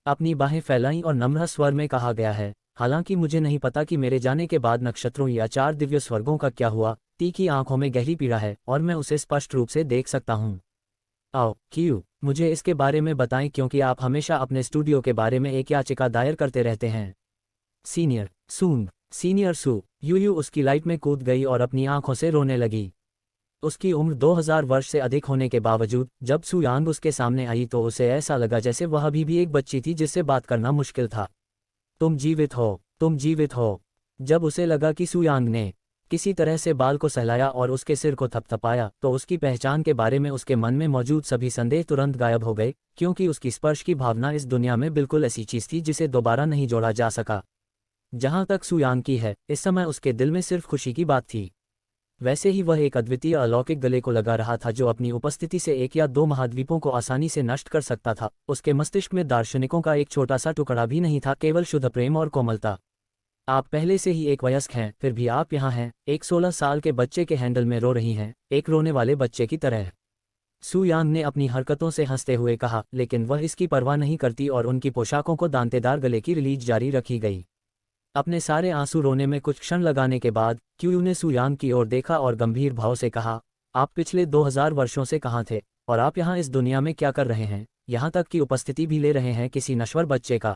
अपनी बाहें फैलाईं और नम्र स्वर में कहा गया है, हालांकि मुझे नहीं पता कि मेरे जाने के बाद नक्षत्रों या 4 दिव्य स्वर्गों का क्या हुआ। तीखी आंखों में गहरी पीड़ा है और मैं उसे स्पष्ट रूप से देख सकता हूँ। आओ क्यू, मुझे इसके बारे में बताएं, क्योंकि आप हमेशा अपने स्टूडियो के बारे में एक याचिका दायर करते रहते हैं। सीनियर सूंग। सीनियर सू। यूयू उसकी लाइट में कूद गई और अपनी आंखों से रोने लगी। उसकी उम्र 2000 वर्ष से अधिक होने के बावजूद जब सुयांग उसके सामने आई तो उसे ऐसा लगा जैसे वह अभी भी एक बच्ची थी जिससे बात करना मुश्किल था। तुम जीवित हो, तुम जीवित हो। जब उसे लगा कि सुयांग ने किसी तरह से बाल को सहलाया और उसके सिर को थपथपाया तो उसकी पहचान के बारे में उसके मन में मौजूद सभी संदेह तुरंत गायब हो गए, क्योंकि उसकी स्पर्श की भावना इस दुनिया में बिल्कुल ऐसी चीज थी जिसे दोबारा नहीं जोड़ा जा सका। जहां तक सुयांग की है, इस समय उसके दिल में सिर्फ खुशी की बात थी। वैसे ही वह एक अद्वितीय अलौकिक गले को लगा रहा था जो अपनी उपस्थिति से 1 या 2 महाद्वीपों को आसानी से नष्ट कर सकता था। उसके मस्तिष्क में दार्शनिकों का एक छोटा सा टुकड़ा भी नहीं था, केवल शुद्ध प्रेम और कोमलता। आप पहले से ही एक वयस्क हैं, फिर भी आप यहाँ हैं, एक 16 साल के बच्चे के हैंडल में रो रही हैं, एक रोने वाले बच्चे की तरह। सुयांग ने अपनी हरकतों से हंसते हुए कहा, लेकिन वह इसकी परवाह नहीं करती और उनकी पोशाकों को दांतेदार गले की रिलीज जारी रखी गई। अपने सारे आंसू रोने में कुछ क्षण लगाने के बाद क्यू ने सुयांग की ओर देखा और गंभीर भाव से कहा, आप पिछले 2000 वर्षों से कहाँ थे और आप यहाँ इस दुनिया में क्या कर रहे हैं? यहाँ तक की उपस्थिति भी ले रहे हैं किसी नश्वर बच्चे का।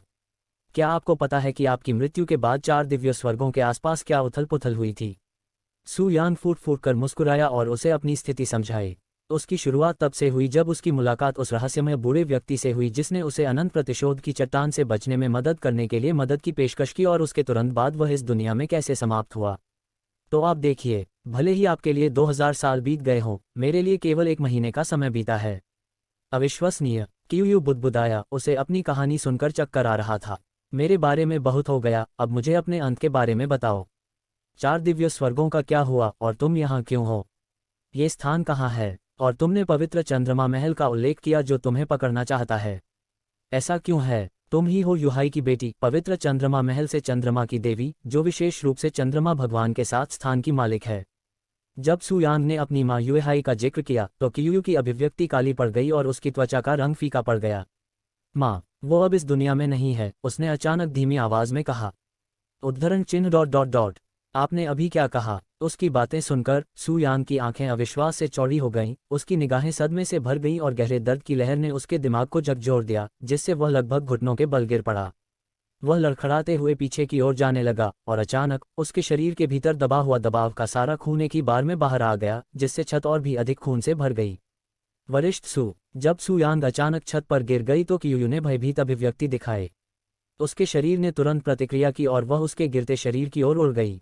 क्या आपको पता है कि आपकी मृत्यु के बाद 4 दिव्य स्वर्गों के आसपास क्या उथल पुथल हुई थी? सुयांग फूट फूट कर मुस्कुराया और उसे अपनी स्थिति समझाई। उसकी शुरुआत तब से हुई जब उसकी मुलाकात उस रहस्यमय बूढ़े व्यक्ति से हुई जिसने उसे अनंत प्रतिशोध की चट्टान से बचने में मदद करने के लिए मदद की पेशकश की, और उसके तुरंत बाद वह इस दुनिया में कैसे समाप्त हुआ। तो आप देखिए, भले ही आपके लिए 2000 साल बीत गए हों, मेरे लिए केवल 1 महीने का समय बीता है। अविश्वसनीय। क्यू बुदबुदाया, उसे अपनी कहानी सुनकर चक्कर आ रहा था। मेरे बारे में बहुत हो गया, अब मुझे अपने अंत के बारे में बताओ। 4 दिव्य स्वर्गों का क्या हुआ और तुम यहाँ क्यों हो? ये स्थान कहाँ है? और तुमने पवित्र चंद्रमा महल का उल्लेख किया जो तुम्हें पकड़ना चाहता है। ऐसा क्यों है? तुम ही हो युहाई की बेटी, पवित्र चंद्रमा महल से चंद्रमा की देवी, जो विशेष रूप से चंद्रमा भगवान के साथ स्थान की मालिक है। जब सुयांग ने अपनी माँ युहाई का जिक्र किया तो क्यू की अभिव्यक्ति काली पड़ गई और उसकी त्वचा का रंग फीका पड़ गया। माँ, वो अब इस दुनिया में नहीं है, उसने अचानक धीमी आवाज में कहा। उद्धरण चिन्ह ... आपने अभी क्या कहा? उसकी बातें सुनकर सुयांग की आंखें अविश्वास से चौड़ी हो गईं, उसकी निगाहें सदमे से भर गईं और गहरे दर्द की लहर ने उसके दिमाग को झकझोर दिया, जिससे वह लगभग घुटनों के बल गिर पड़ा। वह लड़खड़ाते हुए पीछे की ओर जाने लगा और अचानक उसके शरीर के भीतर दबा हुआ दबाव का सारा खून एक ही बार में बाहर आ गया, जिससे छत और भी अधिक खून से भर गई। वरिष्ठ सू। जब सुयांग अचानक छत पर गिर गई तो क्यू ने भयभीत अभिव्यक्ति दिखाए। उसके शरीर ने तुरंत प्रतिक्रिया की और वह उसके गिरते शरीर की ओर उड़ गई।